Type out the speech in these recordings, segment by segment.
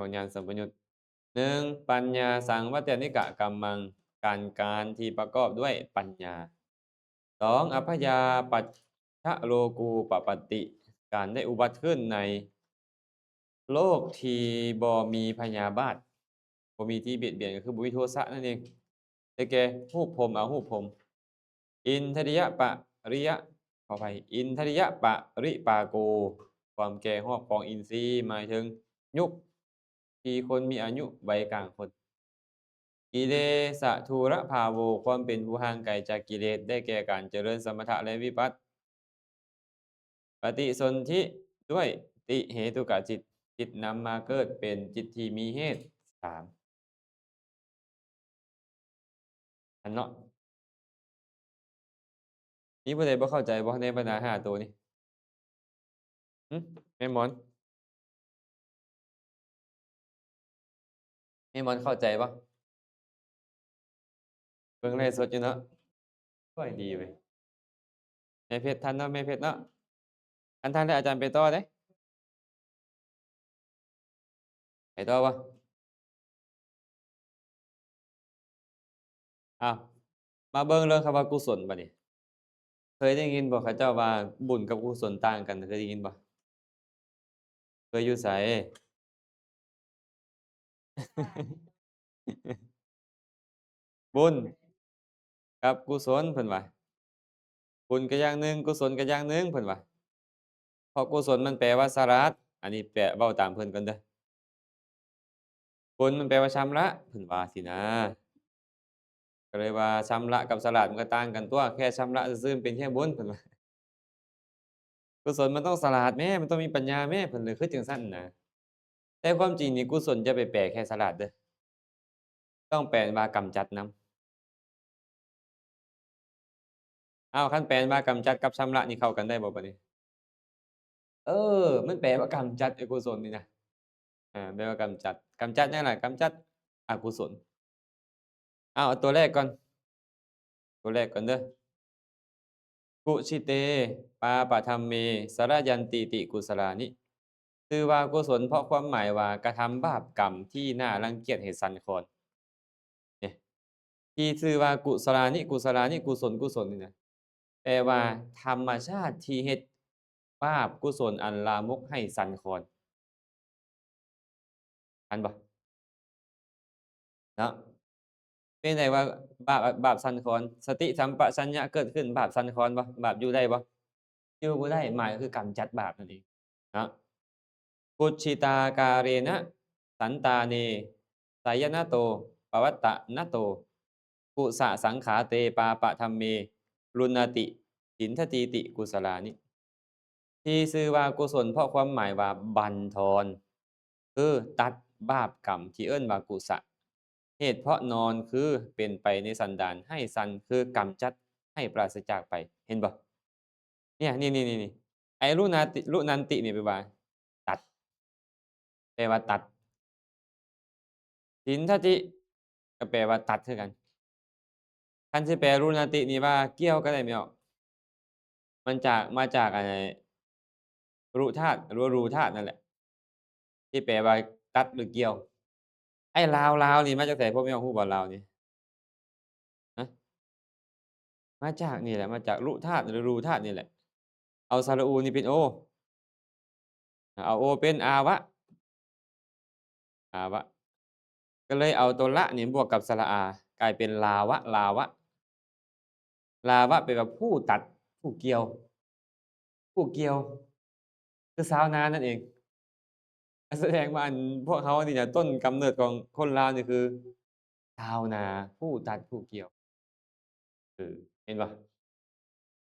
ของญาณสัมปยุต1ปัญญาสังวัตนิกะกัมมังการที่ประกอบด้วยปัญญา2อัพพยาปัจฉะโลกูปปัตติการได้อุบัติขึ้นในโลกที่บ่มีพยาบาทบ่มีที่เบียดเบียนก็คือบ่มีโทสะนั่นเองได้แก่รูปพรหมอรูปพรหมอินทริยปริยะขออภัยอินทริยปริปาโกความแก่งอกของอินทรีย์หมายถึงยุคที่คนมีอายุวัยกลางคนกิเลสทูรภาโวความเป็นผู้ห่างไกลจากกิเลสได้แก่การเจริญสมถะและวิปัสสปฏิสนธิด้วยติเหตุกะจิตจิตนำมาเกิดเป็นจิตที่มีเหตุสามอันเนาะนี่ผู้ใดบ่เข้าใจบ่ในปัญหาห้าตัวนี้หึแม่หมอนแม่หมอนเข้าใจบ่เบิ่งไลฟ์สดอยู่เนาะโอ้ยดีเว้ยแม่เพชรทันเนาะแม่เพชรเนาะอันทันแล้วอาจารย์ไปต่อเด้ไปต่อบ่อ้าวมาเบิ่งเรื่องคำว่ากุศลบัดนี้เคยได้ยินบ่เขาเจ้าว่าบุญกับกุศลต่างกันเคยได้ยินบ่เคยอยู่ไส บุญกับกุศลเพิ่นว่าบุญก็อย่างหนึ่งกุศลก็อย่างหนึ่งเพิ่นว่าเพราะกุศลมันแปลว่าสลัดอันนี้แปลเว้าตามเพิ่นก่อนเด้อบุญมันแปลว่าชำระเพิ่นว่าสินะก็เลยว่าชำระกับสลัดมันก็ต่างกันตัวแค่ชำระซื่อๆมันเป็นแค่บุญเพิ่นว่ากุศลมันต้องสลัดแหมมันต้องมีปัญญาแหมเพิ่นเลยคือจังซั่นนะแต่ความจริงนี่กุศลอย่าไปแปลแค่สลัดเด้อต้องแปลว่ากำจัดนำอ้าวคันแปลว่ากำจัดกับชำระนี่เข้ากันได้บ่บัดนี้เออมันแปลว่ากำจัดไอ้กุศลนี่นะ แปลว่ากำจัดกำจัดนั่นแหละกำจัดอกุศลเอาตัวแรกก่อนตัวแรกก่อนเด้อกุชิเตปาปะธัมเมสรยันติติกุศลานิชื่อว่ากุศลเพราะความหมายว่ากระทำบาปกรรมที่น่ารังเกียจให้สั่นคลอนเนี่ยที่ชื่อว่ากุศลานิกุศลานิกุศลกุศลนี่นะแปลว่าธรรมชาติที่เฮ็ดบาปกุศลอันลามกให้สั่นคลอนอันบ่เนาะ เป็นไดว่าบาปสั่นคลอนสติสัมปชัญญะเกิดขึ้นบาปสั่นคลอนบ่บาปอยู่ได้บ่อยู่บ่ได้หมายก็คือกำจัดบาปนั่นเองเนาะปุจฉิตาการเณสันตาเนไสยนโตปวัตตนโตกุสะสังขาเตปาปะธัมเมรุณติสินทตีติกุศลานิที่ชื่อว่ากุศลเพราะความหมายว่าบั่นทอนคือตัดบาปกรรมที่เอิ้นว่ากุสะ เหตุเพราะนอนคือเป็นไปในสันดานให้สันคือกำจัดให้ปราศจากไปเห็นบ่เนี่ยนี่ไอ้รุนันตินี่แปลว่าตัดแปลว่าตัดสินทติก็แปลว่าตัดคือกันคันสิแปลรุนันตินี่ว่าเกี่ยวก็ได้ไม่ออกมันจากมาจากรุธาตุหรือว่ารูธาตุนั่นแหละที่แปลว่าตัดหรือเกี่ยวไอ้ลาวนี่มาจากไสพวกไม่ออกฮู้บ่ลาวนี่ฮะมาจากนี่แหละมาจากรุธาตุหรือรูธาตุนี่แหละเอาสระอูนี่เป็นโอเอาโอเป็นอาวะอาวะ ก็เลยเอาตัวละนี่บวกกับสระอากลายเป็นลาวะลาวะเป็นแบบผู้ตัดผู้เกี่ยวผู้เกี่ยวคือชาวนานั่นเองแสดงว่าอันพวกเขานี่น่ะต้นกำเนิดของคนลาวนี่คือชาวนาผู้ตัดผู้เกี่ยวเออเห็นเปล่า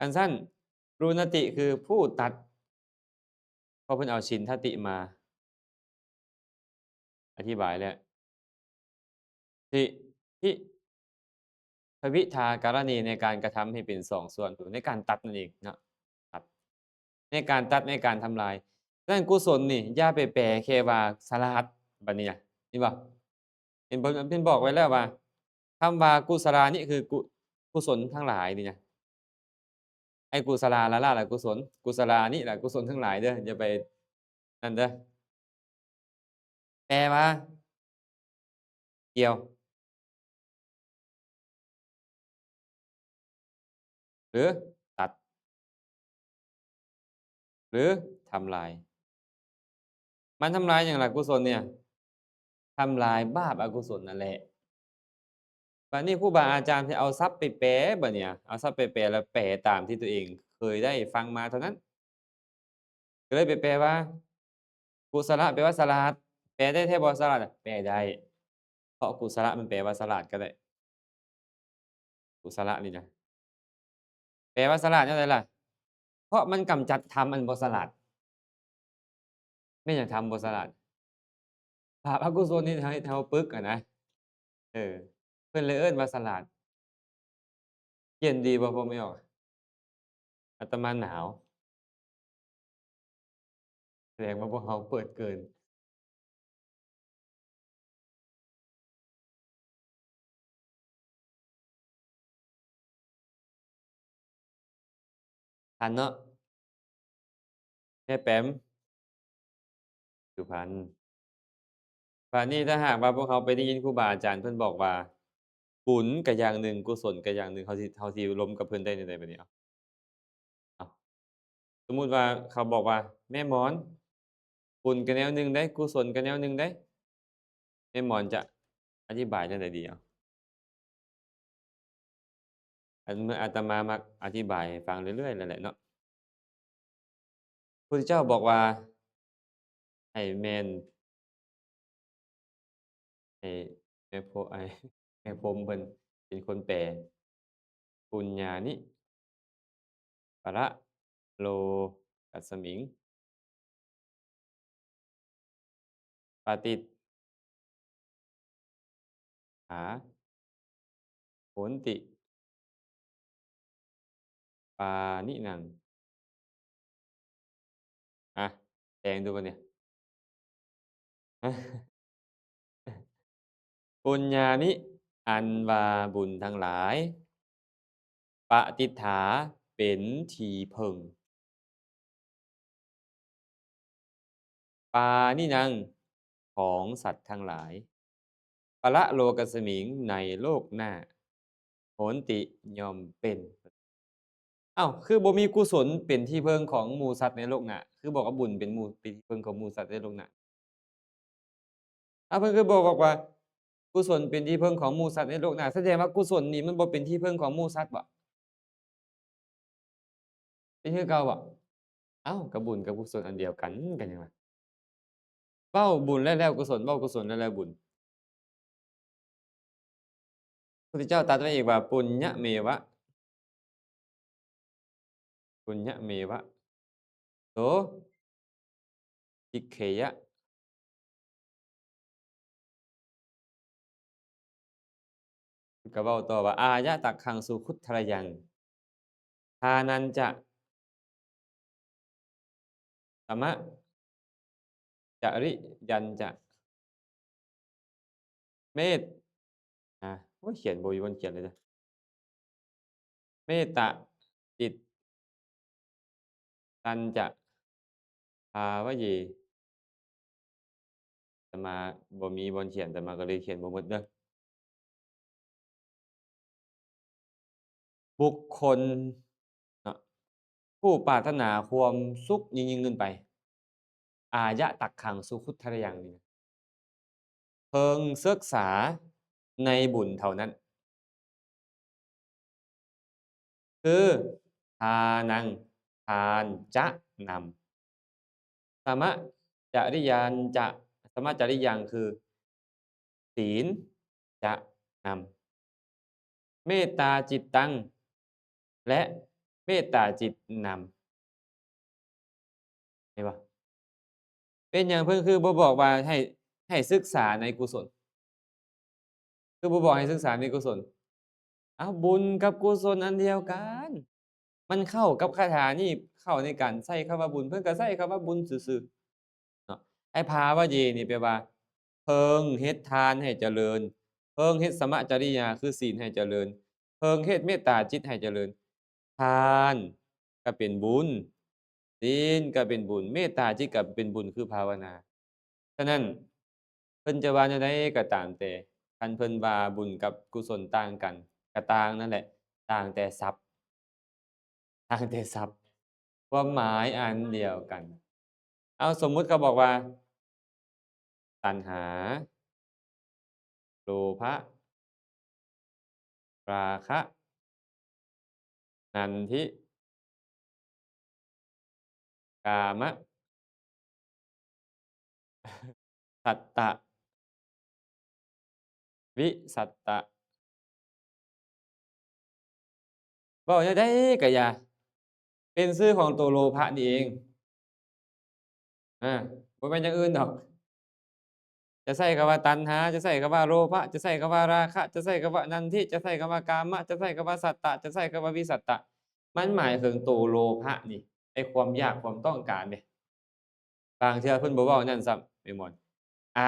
อันสั้นรูนติคือผู้ตัดเพราะเพิ่นเอาฉินทติมาอธิบายแล้วทิทิพวิทาการณีในการกระทำให้เป็น2ส่วนในการตัดนั่นเองเนาะตัด ในการตัดในการทำลายดังนั้นกุศลนี่อย่าไปแปลแค่ว่าสลัดบัดนี้นะเห็นบ่เห็นเพิ่นบอกไว้แล้วว่าคำว่ากุศลานี่คือกุศลทั้งหลายนี่นะไอ้กุศลาละล่ะกุศลกุศลานิล่ะกุศลทั้งหลายเด้ออย่าไปนั่นเด้อ แปลว่า เกี่ยว หรือตัด หรือทำลาย มันทำลายหยังล่ะกุศลเนี่ย ทำลายบาปอกุศลนั่นแหละ บัดนี้ครูบาอาจารย์สิเอาศัพท์ไปแปลบัดเนี่ย เอาศัพท์ไปแปลแล้วแปลตามที่ตัวเองเคยได้ฟังมาเท่านั้น ก็เลยไปแปลว่า กุศละแปลว่าฉลาด แปลได้แท้บ่ฉลาดอะ แปลได้ เพราะกุศละมันแปลว่าฉลาดก็ได้ กุศละนี่นะ แปลว่าฉลาดจั่งใดล่ะ เพราะมันกำจัดธรรมอันบ่ฉลาด แม่นหยังธรรมบ่ฉลาด บาปอกุศลที่เฮ็ดให้เราปึกอะนะ เออ เพิ่นเลยเอิ้นว่าฉลาด เย็นดีบ่พกไม่ออก อาตมาหนาว แสดงว่าพวกเราเปิดเกิน ทันเนาะ แม่แป๋ม สุพรรณ บัดนี้ถ้าหากว่าพวกเราไปได้ยินครูบาอาจารย์เพิ่นบอกว่า บุญก็อย่างหนึ่ง กุศลก็อย่างหนึ่ง เราสิล้มกับเพิ่นได้จั่งใดบัดนี้ อ้าว สมมุติว่าเขาบอกว่า แม่หมอน บุญก็แนวหนึ่งเดะ กุศลก็แนวหนึ่งเดะ แม่หมอนจะอธิบายจั่งใดดีเอา? เมื่ออาตมามักอธิบายให้ฟังเรื่อย ๆ นั่นแหละเนาะ พุทธเจ้าบอกว่า ให้แม่น ให้แม่โพ แม่พรหมเพิ่นเป็นคนแปล ปุญญานิ ปะระโลกัสสมิง ปฏิฏ ฐา โหนติ ปานินัง อะ แปลงดูบัดเนี่ย ปุญญานิ อันว่าบุญทั้งหลาย ปฏิฏฐา เป็นที่พึ่ง ปานินัง ของสัตว์ทั้งหลาย ปะระโลกัสสมิง ในโลกหน้า โหนติ ย่อมเป็น อ้าว คือบ่มีกุศลเป็นที่พึ่งของหมู่สัตว์ในโลกหน้า คือบอกว่าบุญเป็นที่พึ่งของหมู่สัตว์ในโลกหน้า อ้าว เพิ่นคือบอกว่า กุศลเป็นที่พึ่งของหมู่สัตว์ในโลกหน้า แสดงว่ากุศลนี่มันบ่เป็นที่พึ่งของหมู่สัตว์บ่? เป็นคือเก่าบ่? อ้าว ก็บุญกับกุศลอันเดียวกัน ก็ยังว่า เว้าบุญแล้ว ๆ กุศล เว้ากุศลแล้ว ๆ บุญ พุทธเจ้าตรัสไว้อีกว่า ปุญญเมวะ ปุญญเมวะ โส ภิกเขยะ ก็เว้าต่อว่า อายะตักขังสุครุทธรยัง ทานันจะ สมะ จริยัญจะ เมต โอ๊ย เขียนบ่มีบอนเขียนเลยเด้อ เมตตาจิต ตัญจะ ภาวะเย อาตมาบ่มีบอนเขียน อาตมาก็เลยเขียนบ่หมดเด้อ บุคคล เนาะ ผู้ปรารถนาความสุขยิ่ง ๆ ขึ้นไป อายะตักขังสุครุทธรยังนี่ เพึงศึกษาในบุญเท่านั้น คือ ทานัง ทานจะนำ สมะจริยัญจะ สมะจริยัง คือ ศีลจะนำ เมตตาจิตตัง และเมตตาจิตนำ เห็นบ่? เป็นหยังเพิ่นคือบ่บอกว่าให้ศึกษาในกุศล คือบ่บอกให้ศึกษาในกุศล อ้าว บุญกับกุศลอันเดียวกัน มันเข้ากับคาถานี้ เข้าในการใช้คำว่าบุญ เพิ่นก็ใช้คำว่าบุญซื่อ ๆ เนาะ ไอ้ภาวะเยนี่แปลว่า เพึงเฮ็ดทานให้เจริญ เพึงเฮ็ดสมจริยา คือศีลให้เจริญ เพึงเฮ็ดเมตตาจิตให้เจริญ ทานก็เป็นบุญ ศีลก็เป็นบุญ เมตตาจิตก็เป็นบุญ คือภาวนา ฉะนั้น พิ่นจะว่าแนวใดก็ตามแต่คันเพิ่นว่าบุญกับกุศลต่างกันก็ต่างนั่นแหละต่างแต่ศัพท์ต่างแต่ศัพท์ความหมายอันเดียวกันเอาสมมุติเขาบอกว่าตัณหาโลภะราคะนันทิกามะสัตตะวิสัตตะเว้าแนวใดก็อย่าเป็นชื่อของตัวโลภะนี่เองอาบ่แม่นอย่างอื่นดอก จะใช้คำว่าตัณหาจะใช้คำว่าโลภะจะใช้คำว่าราคะจะใช้คำว่านันทิจะใช้คำว่ากามะจะใช้คำว่าสัตตะจะใช้คำว่าวิสัตตะมันหมายถึงตัวโลภะนี่ไอ้ความอยากความต้องการนี่บางเทื่อเพิ่นบ่เว้านั่นซ้ำแม่นบ่อ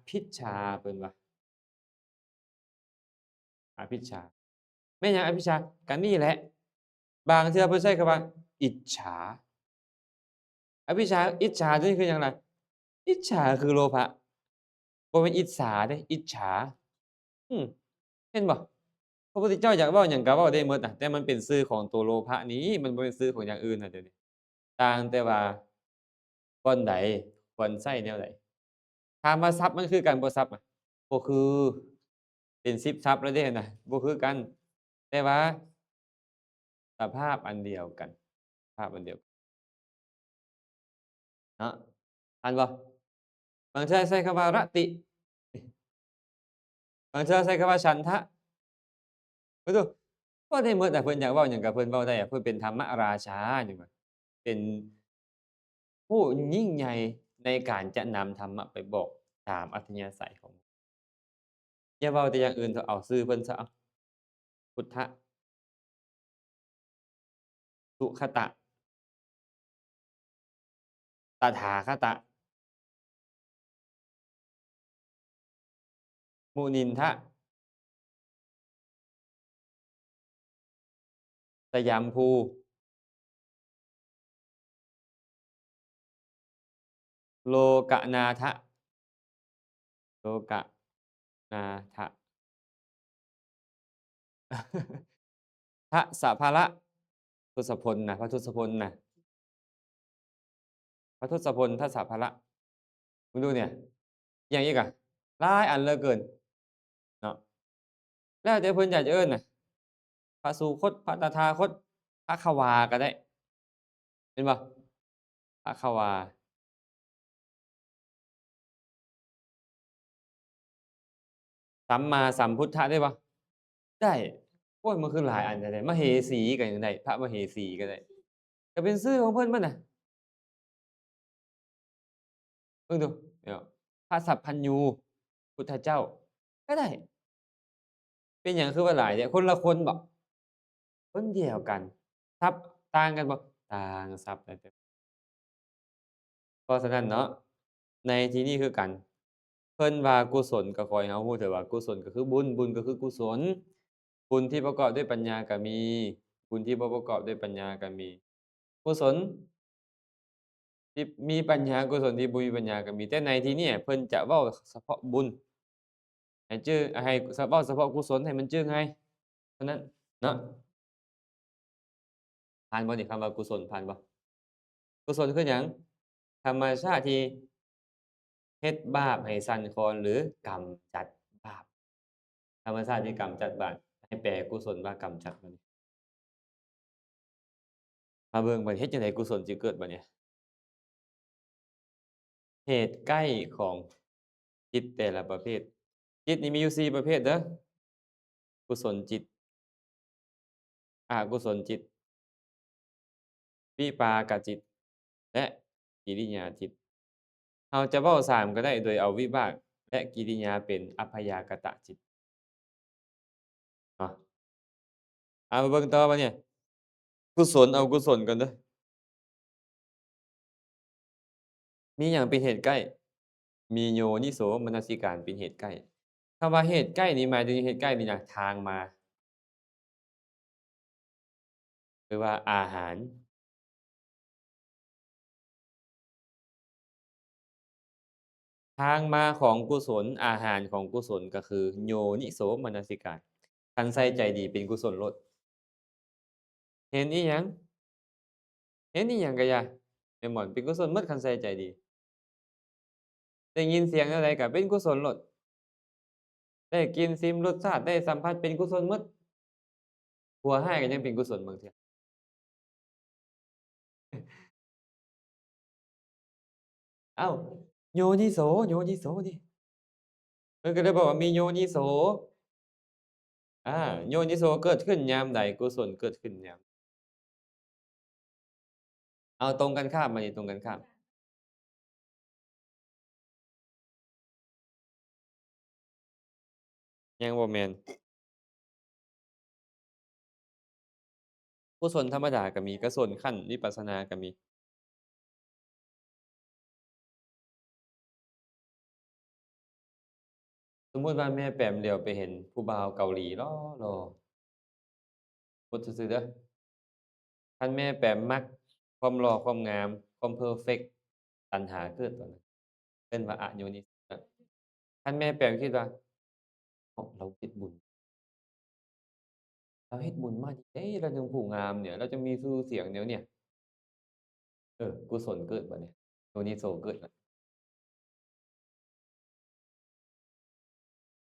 ภิชฌาเพิ่นว่าอภิชฌาแม่นหยังอภิชฌาก็นี่แหละบางเทื่อเพิ่นใช้คำว่าอิจฉาอภิชฌาอิจฉานี่คือหยังล่ะอิจฉาคือโลภะบ่แม่นอิจฉาเด้อิจฉาอืมเห็นบ่ พระพุทธเจ้าอยากเว้าหยังก็เว้าได้หมดน่ะแต่มันเป็นชื่อของตัวโลภะนี้มันบ่แม่นชื่อของอย่างอื่นน่ะเดี๋ยวนี้ต่างแต่ว่าคนใดควรใช้แนวใดถามว่าทรัพย์มันคือกันบ่ทรัพย์อะบ่คือเป็น10ทรัพย์แล้วเด้น่ะบ่คือกันแต่ว่าสภาพอันเดียวกันภาพอันเดียวเนาะอันบ่บางเทื่อใช้คำว่ารติบางเทื่อใช้คำว่าฉันทะเบิ่งดูเว้าได้หมดอะเพิ่นอยากเว้าหยังก็เพิ่นเว้าได้อะเพิ่นเป็นธรรมราชาจังว่าเป็น ผู้ยิ่งใหญ่ในการจะนำธรรมะไปบอกตามอัธยาศัยของอย่าเว้าแต่อย่างอื่นเถอะเอาชื่อเพิ่นซะเอาพุทธะสุขตะตถาคตมุนินทะสยัมพูโลกนาถโลกนาถทศพละทศพลน่ะพระทศพลน่ะพระทศพลทศพละมึงดูเนี่ยอิหยังอีกอะหลายอันเหลือเกินเนาะแล้วแต่เพิ่นอยากจะเอิ้นน่ะพระสุคตพระตถาคตพระขวาก็ได้เห็นบ่พระขวา สัมมาสัมพุทธะได้เปล่าได้โอ๊ยมันคือหลายอันแท้ๆมเหสีก็ยังได้พระมเหสีก็ได้ก็เป็นชื่อของเพิ่นเบิดน่ะเบิ่งดูเนี่ยพระสัพพัญญูพุทธเจ้าก็ได้เป็นหยังคือว่าหลายแท้คนละคนบ่คนเดียวกันศัพท์ต่างกันบ่ต่างศัพท์แต่เพราะฉะนั้นเนาะในที่นี้คือกันเพิ่นว่ากุศลก็ขอให้เรารู้เถอะว่ากุศลก็คือบุญบุญก็คือกุศลบุญที่ประกอบด้วยปัญญาก็มีบุญที่บ่ประกอบด้วยปัญญาก็มีกุศล ที่มีปัญญากุศลที่บ่มีปัญญาก็มีแต่ในที่นี้เพิ่นจะเว้าเฉพาะบุญให้จื้อให้เว้าเฉพาะกุศลให้มันจื้อง่ายเท่านั้นเนาะผ่านบ่นี่คำว่ากุศลผ่านบ่กุศลคือหยังธรรมชาติที่เฮ็ดบาปให้สั่นคลอนหรือกำจัดบาปธรรมชาติที่กำจัดบาปให้แปลกุศลว่ากำจัดบัดนี้มาเบิ่งบัดนี้เฮ็ดจั่งใดกุศลสิเกิดบัดนี้เหตุใกล้ของจิตแต่ละประเภทจิตนี่มีอยู่4ประเภทเด้อกุศลจิตอกุศลจิต วิปากจิตและกิริยาจิตเราจะเว้า3ก็ได้โดยเอาวิบากและกิริยาเป็นอัพพยากตจิตเนาะเอามาเบิ่งต่อบัดนี้กุศลเอากุศลก่อนเด้อมีหยังเป็นเหตุใกล้มีโยนิโสมนสิการเป็นเหตุใกล้คำว่าเหตุใกล้นี่หมายถึงเหตุใกล้นี่หยังทางมาหรือว่าอาหาร ทางมาของกุศลอาหารของกุศลก็คือโยนิโสมนสิการคันใส่ใจดีเป็นกุศลโลดเห็นอิหยังเห็นอิหยังก็อย่าแม่นบ่เป็นกุศลหมดคันใส่ใจดีได้ยินเสียงแนวใดก็เป็นกุศลโลดได้กลิ่นลิ้มรสชาติได้สัมผัสเป็นกุศลหมดผัวร้ายก็ยังเป็นกุศลบางเทื่ออ้าวโยนิโสโยนิโสนี่เพิ่นก็เลยบอกว่ามีโยนิโสโยนิโสเกิดขึ้นยามใดกุศลเกิดขึ้นยามเอาตรงกันข้ามมานี่ตรงกันข้ามยังบ่แม่นกุศลธรรมดาก็มีกุศลขั้นวิปัสสนาก็มี สมมุติว่าแม่แปมเหลียวไปเห็นผู้บ่าวเกาหลีหล่อหล่อพูดซื่อๆเด้อคันแม่แปมมักความหล่อความงามความเพอร์เฟกต์ตัณหาเกิดตอนนั้นเอิ้นว่าอโยนิครับคันแม่แปมคิดว่าอ้าวเราเฮ็ดบุญเราเฮ็ดบุญมานี่เด้เราจังผู้งามเนี่ยเราจังมีชื่อเสียงแนวเนี่ยกุศลเกิดบัดนี้โยนิโสเกิดบัด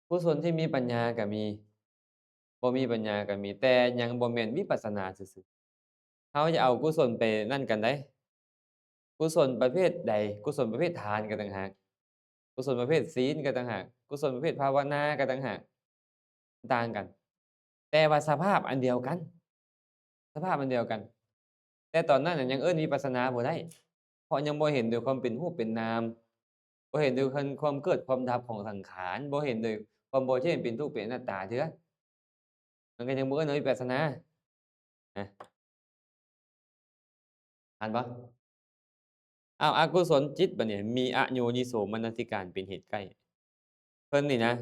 กุศลที่มีปัญญาก็มีบ่มีปัญญาก็มีแต่ยังบ่แม่นวิปัสสนาซื่อๆเราอย่าเอากุศลไปนั่นกันได้ กุศลประเภทใดกุศลประเภททานก็ต่างหากกุศลประเภทศีลก็ต่างหากกุศลประเภทภาวนาก็ต่างหากต่างกันแต่ว่าสภาพอันเดียวกันสภาพอันเดียวกันแต่ตอนนั้นน่ะยังเอิ้นวิปัสสนาบ่ได้เพราะยังบ่เห็นด้วยความเป็นรูปเป็นนามบ่เห็นด้วยความเกิดความดับของสังขารบ่เห็นด้วยความบ่เที่ยงเป็นทุกข์เป็นอนัตตาเถือมันก็ยังบ่เอิ้นว่าวิปัสสนานะผ่านบ่อ้าวอกุศลจิตบัดนี้มีอโยนิโสมนสิการเป็นเหตุใกล้ เพิ่นนี่นะ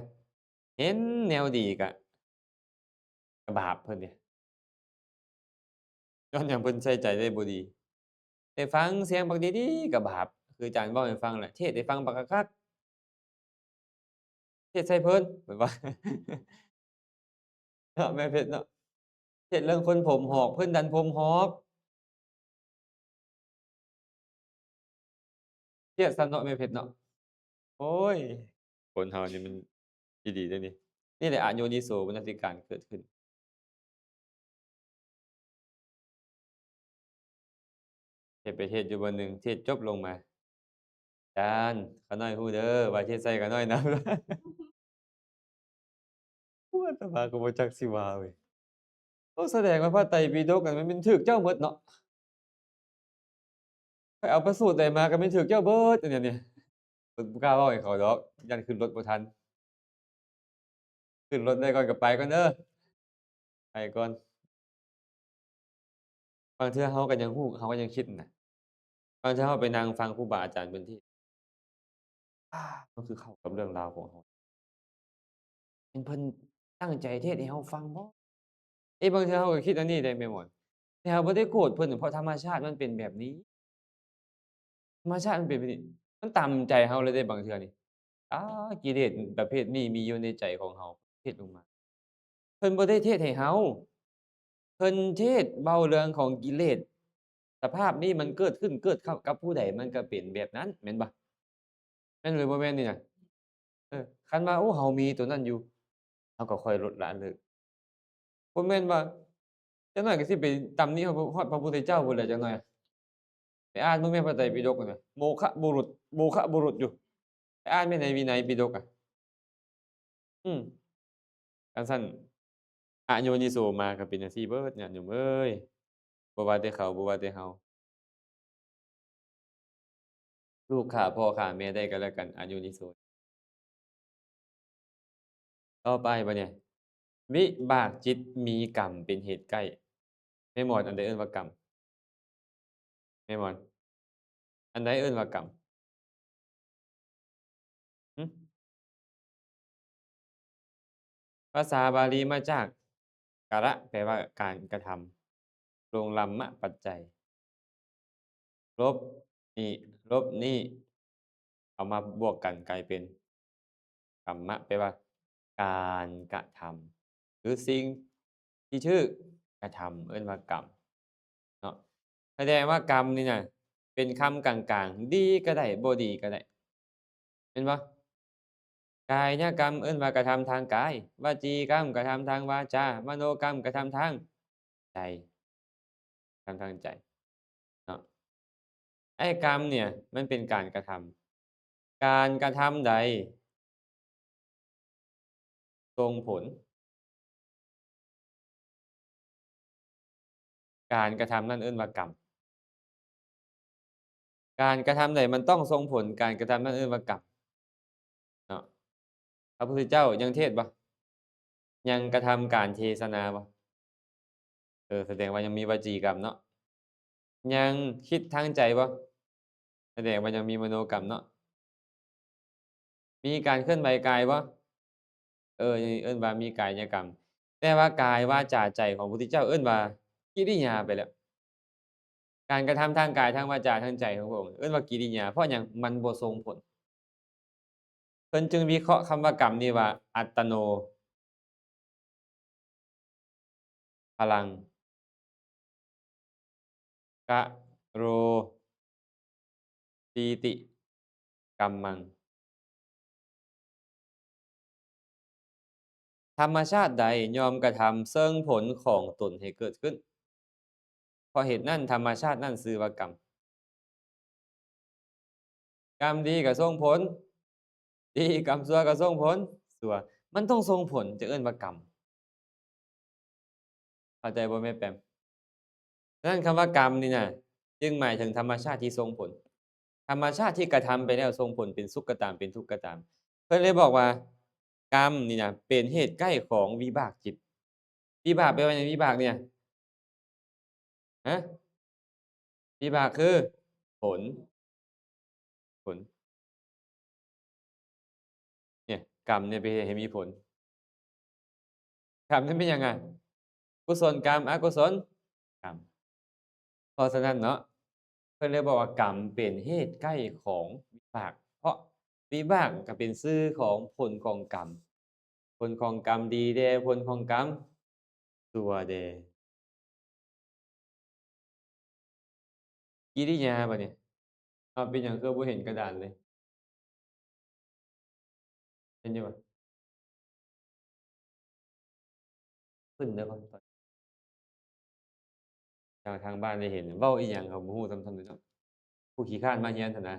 เห็นแนวดีก็บาปเพิ่นเนี่ยย้อนหยังเพิ่นใส่ใจได้บ่ดีได้ฟังเสียงบักดีๆก็บาปคืออาจารย์เว้าให้ฟังแหละเทศน์ให้ฟังบักคักๆเทศน์ใส่เพิ่นเพิ่นว่าเนาะแม่เพชรเนาะเทศน์เรื่องคนผมหอกเพิ่นดันผมหอกเครียดซ้ำเนาะแม่เพชรเนาะโอ๊ยคนเฮานี่มันอีหลีเดะนี่นี่แหละอโยนิโสมนสิการเกิดขึ้นเฮ็ดไปเทศน์อยู่วันหนึ่งเทศน์จบลงมาอาจารย์ขาน้อยรู้เด้อว่าเทศน์ใส่ขาน้อยนำโอ้อาตมาก็บ่จักสิว่าเว้ย โอ้แสดงว่าพระไตรปิฎกอะมันแม่นถูกเจ้าหมดเนาะข้อยเอาพระสูตรใดมาก็แม่นถูกเจ้าเบิดอันเนี้ยเนี่ยเพิ่นบ่กล้าเว้าให้เขาดอกย้านขึ้นรถบ่ทันขึ้นรถได้ก่อนก็ไปก่อนเด้อไปก่อนบางเทื่อเราก็ยังฮู้เราก็ยังคิดน่ะบางเทื่อเราไปนั่งฟังครูบาอาจารย์เพิ่นเทศน์มันคือเข้ากับเรื่องราวของเราแม่นเพิ่นตั้งใจเทศน์ให้เราฟังบ่เอ๊ะบางเทื่อเราก็คิดอันนี้ได้แม่หมวดแต่เราบ่ได้โกรธเพิ่นเพราะธรรมชาติมันเป็นแบบนี้ธรรมชาติมันเป็นแบบนี้มันตามใจเราเลยเดะบางเทื่อนี่อากิเลสประเภทนี้มีอยู่ในใจของเราเทศน์ลงมา เพิ่นบ่ได้เทศน์ให้เราเพิ่นเทศน์เว้าเรื่องของกิเลสสภาพนี้มันเกิดขึ้นเกิดเข้ากับผู้ใดมันก็เป็นแบบนั้นแม่นบ่แม่นหรือบ่แม่นนี่น่ะคันว่าโอ้เรามีตัวนั้นอยู่เราก็ค่อยลดละเลิกบ่แม่นว่าจักหน่อยก็สิไปตำหนิฮอดพระพุทธเจ้าพู้นแหละจักหน่อยไปอ่านเบิ่งแม่พระไตรปิฎกนั่นน่ะโมฆะบุรุษอยู่ไปอ่านแม่ในวินัยปิฎกอะอืมจั่งซั้นอโยนิโสมาก็เป็นจั่งซี้เบิดญาติโยมเอ้ยบ่ว่าแต่เขาบ่ว่าแต่เรา ลูกฆ่าพ่อฆ่าแม่ได้ก็แล้วกันอาโยนิโสต่อไปบัดเนี่ยวิบากจิตมีกรรมเป็นเหตุใกล้แม่หมอนอันใดเอิ้นว่ากรรมแม่หมอนอันใดเอิ้นว่ากรรมหึภาษาบาลีมาจากกะแปลว่าการกระทำโรงลัมมะปัจจัยลบนี่ลบนี่ท เอามาบวกกันกลายเป็นกัมมะแปลว่าการกระทำหรือสิ่งที่ชื่อกระทำเอิ้นว่ากรรมเนาะแสดงว่ากรรมนี่น่ะเป็นคำกลางๆดีก็ได้บ่ดีก็ได้แม่นบ่กายกรรมเอิ้นว่ากระทำทางกายวจีกรรมกระทำทางวาจามโนกรรมกระทำทางใจทำทางใจเนาะไอ้กรรมเนี่ยมันเป็นการกระทำการกระทำใดส่งผลการกระทำนั่นเอิ้นว่ากรรมการกระทำใดมันต้องส่งผลการกระทำนั่นเอิ้นว่ากรรมเนาะพระพุทธเจ้ายังเทศน์บ่ยังกระทำการเทศนาบ่แสดงว่ายังมีวจีกรรมเนาะยังคิดทางใจบ่แสดงว่ายังมีมโนกรรมเนาะมีการเคลื่อนไหวกายบ่นี่เอิ้นว่ามีกายกรรมแต่ว่ากายวาจาใจของพระพุทธเจ้าเอิ้นว่ากิริยาไปแล้วการกระทำทางกายทางวาจาทางใจของพระองค์เอิ้นว่ากิริยาเพราะหยังมันบ่ส่งผลเพิ่นจึงวิเคราะห์คำว่ากรรมนี่ว่าอัตตโนพลังกะโรตีติกัมมังธรรมชาติใดยอมกระทำซึ่งผลของตนให้เกิดขึ้นเพราะเหตุนั้นธรรมชาตินั้นชื่อว่ากรรมกรรมดีก็ส่งผลดีกรรมชั่วก็ส่งผลชั่วมันต้องส่งผลจึงเอิ้นว่ากรรมเข้าใจบ่แม่แปมฉะนั้นคำว่ากรรมนี่น่ะจึงหมายถึงธรรมชาติที่ส่งผลธรรมชาติที่กระทำไปแล้วส่งผลเป็นสุขก็ตามเป็นทุกข์ก็ตามเพิ่นเลยบอกว่ากรรมนี่น่ะเป็นเหตุใกล้ของวิบากจิตวิบากแปลว่าหยังวิบากเนี่ยฮะวิบากคือผลผลเนี่ยกรรมเนี่ยเป็นเหตุให้มีผลกรรมนั้นเป็นหยังอะกุศลกรรมอกุศลกรรมเพราะฉะนั้นเนาะเพิ่นเลยบอกว่ากรรมเป็นเหตุใกล้ของวิบากเพราะวิบากก็เป็นชื่อของผลของกรรมผลของกรรมดีแด่ผลของกรรมชั่วแด่กิริยาบัดนี้อ้าวเป็นหยังคือบ่เห็นกระดานเลยเห็นอยู่บ่ขึ้นได้บ่ตอนทางบ้านได้เห็นเว้าอีหยังก็บ่ฮู้ซ้ำๆเลยเนาะผู้ขี้คร้านมาเรียนหั้นนะ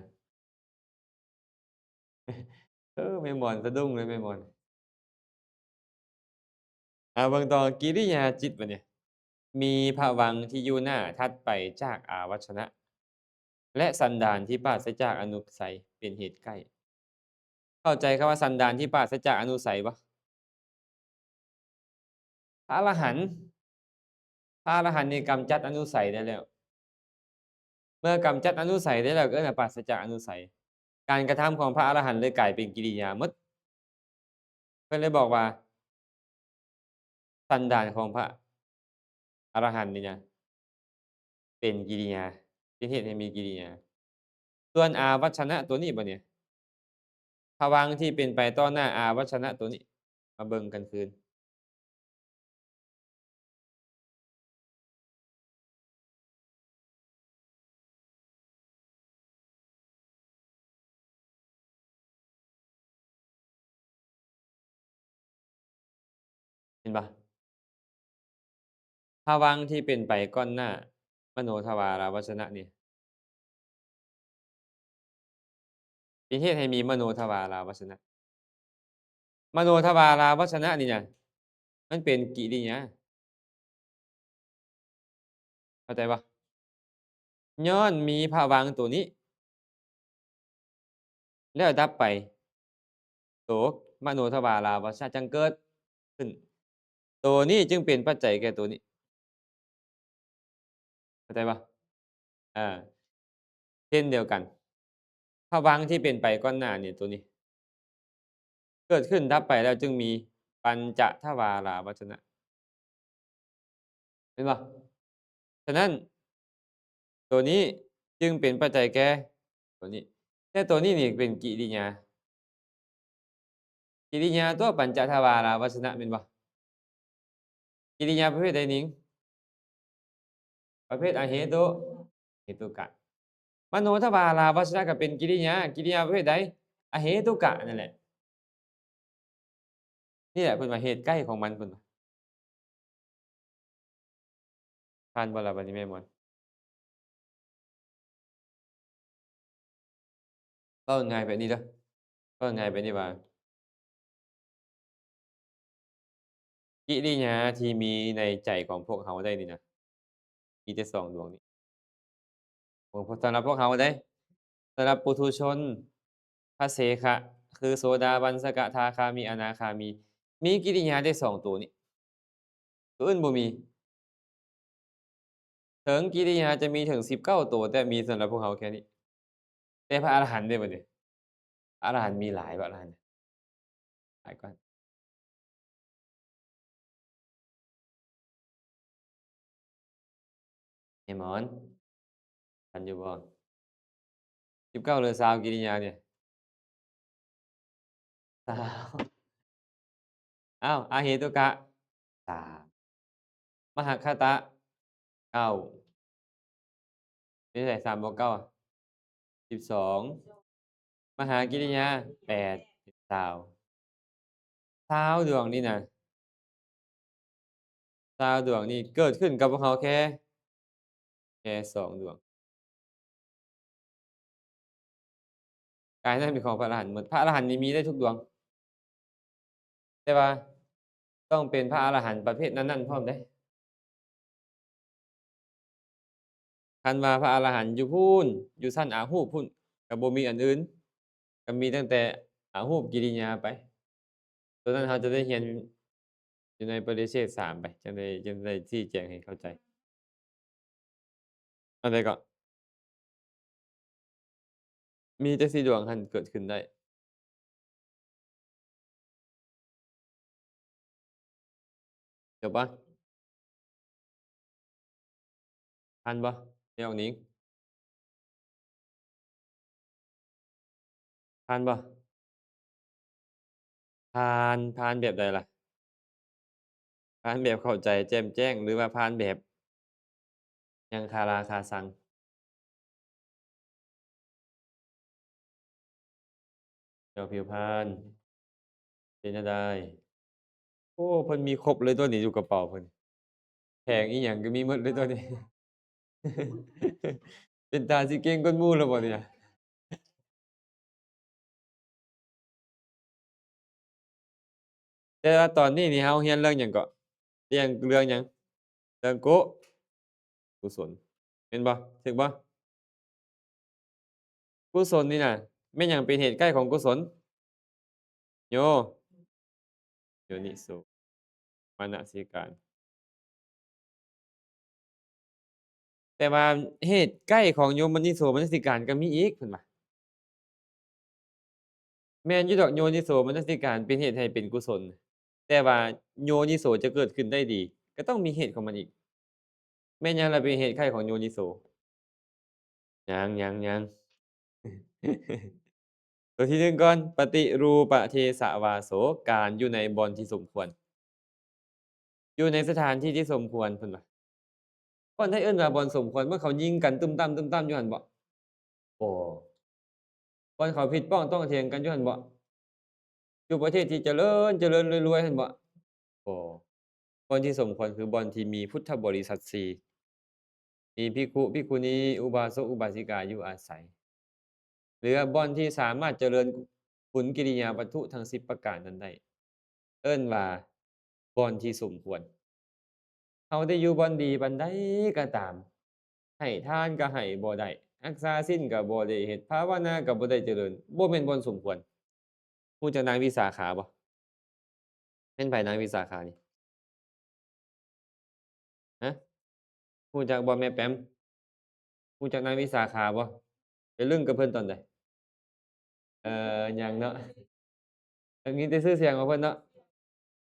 แม่ม่อนสะดุ้งเลยแม่ม่อนเบิ่งต่อกิริยาจิตบัดนี้ มีภวังค์ที่อยู่หน้าถัดไปจากอาวัชนะและสันดานที่ปราศจากอนุสัยเป็นเหตุใกล้เข้าใจคำว่าสันดานที่ปราศจากอนุสัยบ่พระอรหันต์พระอรหันต์นี่กำจัดอนุสัยได้แล้วเมื่อกำจัดอนุสัยได้แล้วก็เอิ้นว่าปราศจากอนุสัยการกระทำของพระอรหันต์เลยกลายเป็นกิริยาหมดเพิ่นเลยบอกว่าสันดานของพระอรหันต์นี่นะเป็นกิริยาเป็นเหตุให้มีกิริยาส่วนอาวัชนะตัวนี้บัดนี้ ภวังค์ที่เป็นไปต่อหน้าอาวัชนะตัวนี้มาเบิ่งกันคืนเห็นเปล่าภวังค์ที่เป็นไปก่อนหน้ามโนทวาราวัชนะนี่เป็นเหตุให้มีมโนทวาราวัชนะมโนทวาราวัชนะนี่น่ะมันเป็นกิริยาเข้าใจเปล่าย้อนมีภวังค์ตัวนี้แล้วดับไปโสมโนทวาราวัชนะจังเกิดขึ้นตัวนี้จึงเป็นปัจจัยแก่ตัวนี้เข้าใจเปล่าอาเช่นเดียวกันภวังค์ที่เป็นไปก่อนหน้านี่ตัวนี้ เกิดขึ้นดับไปแล้วจึงมีปัญจทวาราวัชนะเห็นเปล่าฉะนั้นตัวนี้จึงเป็นปัจจัยแก่ตัวนี้ แต่ตัวนี้นี่เป็นกิริยากิริยาตัวปัญจทวาราวัชนะแม่นบ่กิริยาประเภทใดหนิงประเภทอเหตุเหตุกะมโนทวาราวัชนะก็เป็นกิริยาประเภทใดอเหตุกะนั่นแหละนี่แหละเพิ่นว่าเหตุใกล้ของมันเพิ่นว่าผ่านบ่ล่ะบัดนี้แม่หมอนเว้าง่ายแบบนี้เด้อเว้าง่ายแบบนี้ว่ากิริยาที่มีในใจของพวกเราได้นี่นะมีแต่2ดวงนี้สำหรับพวกเราเด้สำหรับปุถุชนพระเสขะคือโสดาบันสกทาคามีอนาคามีมีกิริยาได้2ตัวนี้ตัวอื่นบ่มีถึงกิริยาจะมีถึง19ตัวแต่มีสำหรับพวกเราแค่นี้แต่พระอรหันต์เด้บัดนี้พระอรหันต์มีหลายพระอรหันต์หลายกว่าแม่หมอนทันอยู่บ่19หรือ20กิริยาเนี่ย20อ้าวอาเหตุกะ3มหัคคตะ9นี่เท่าไร3บวก9อะ12มหากิริยา8เป็น20ดวงนี่น่ะ20ดวงนี่เกิดขึ้นกับพวกเราแค่2ดวงกายนั้นเป็นของพระอรหันต์หมดพระอรหันต์นี่มีได้ทุกดวงแต่ว่าต้องเป็นพระอรหันต์ประเภทนั้นๆพร้อมเด้คันว่าพระอรหันต์อยู่พู้นอยู่ชั้นอาหูปพู้นก็บ่มีอันอื่นก็มีตั้งแต่อาหูปกิริยาไปตัวนั้นเราจะได้เรียนอยู่ในปริเชษฐ์3ไปจั่งได้ชี้แจงให้เข้าใจอันใดก็มีแต่4ดวงหั้นเกิดขึ้นได้จบเปล่าทันบ่แนวนี้ผ่านบ่ผ่านแบบใดล่ะผ่านแบบเข้าใจแจ่มแจ้งหรือว่าผ่านแบบยังคาราคาซังแนวผิวพรรณเป็นจั่งใดโอ้เพิ่นมีครบเลยตัวนี้อยู่กระเป๋าเพิ่นแผงอิหยังก็มีหมดเลยตัวนี้เป็นตาสิเก่งกว่าหมู่แล้วบ่เนี่ยแต่ว่าตอนนี้นี่เราเรียนเรื่องหยังเกาะเรื่องหยังเรื่องกุศลแม่นบ่ถูกบ่กุศลนี่น่ะแม่นหยังเป็นเหตุใกล้ของกุศลโยโยนิโสมนสิการแต่ว่าเหตุใกล้ของโยมนิโสมนสิการก็มีอีกเพิ่นว่าแม่นอยู่ดอกโยนิโสมนสิการเป็นเหตุให้เป็นกุศลแต่ว่าโยนิโสจะเกิดขึ้นได้ดีก็ต้องมีเหตุของมันอีกแม่นหยังล่ะเป็นเหตุใกล้ของโยนิโสยังตัวที่1ก่อนปฏิรูปเทสวาโสการอยู่ในบ่อนที่สมควรอยู่ในสถานที่ที่สมควรเพิ่นว่าบ่อนไทเอิ้นว่าบ่อนสมควรเมื่อเขายิงกันตุ้มตั้มๆอยู่หั่นบ่บ่บ่อนเขาผิดป้องต้องเถียงกันอยู่หั่นบ่อยู่ประเทศที่เจริญรวยๆหั่นบ่บ่บ่อนที่สมควรคือบ่อนที่มีพุทธบริษัท4มีภิกขุภิกขุณีอุบาสกอุบาสิกาอยู่อาศัยหรือว่าบ่อนที่สามารถเจริญขุนกิริยาวัตถุทั้ง10ประการนั้นได้เอิ้นว่าบ่อนที่สมควร เราได้อยู่บ่อนดีปานใดก็ตามให้ทานก็ให้บ่ได้รักษาศีลก็บ่ได้เฮ็ดภาวนาก็บ่ได้เจริญบ่แม่นบ่อนสมควรรู้จักนางวิสาขาบ่แม่นไผนางวิสาขานี่ฮะรู้จักบ่แม่แป๋มรู้จักนางวิสาขาบ่ไปลึงกับเพิ่นตอนใดยังเนาะได้ยินแต่ชื่อเสียงของเพิ่นเนาะ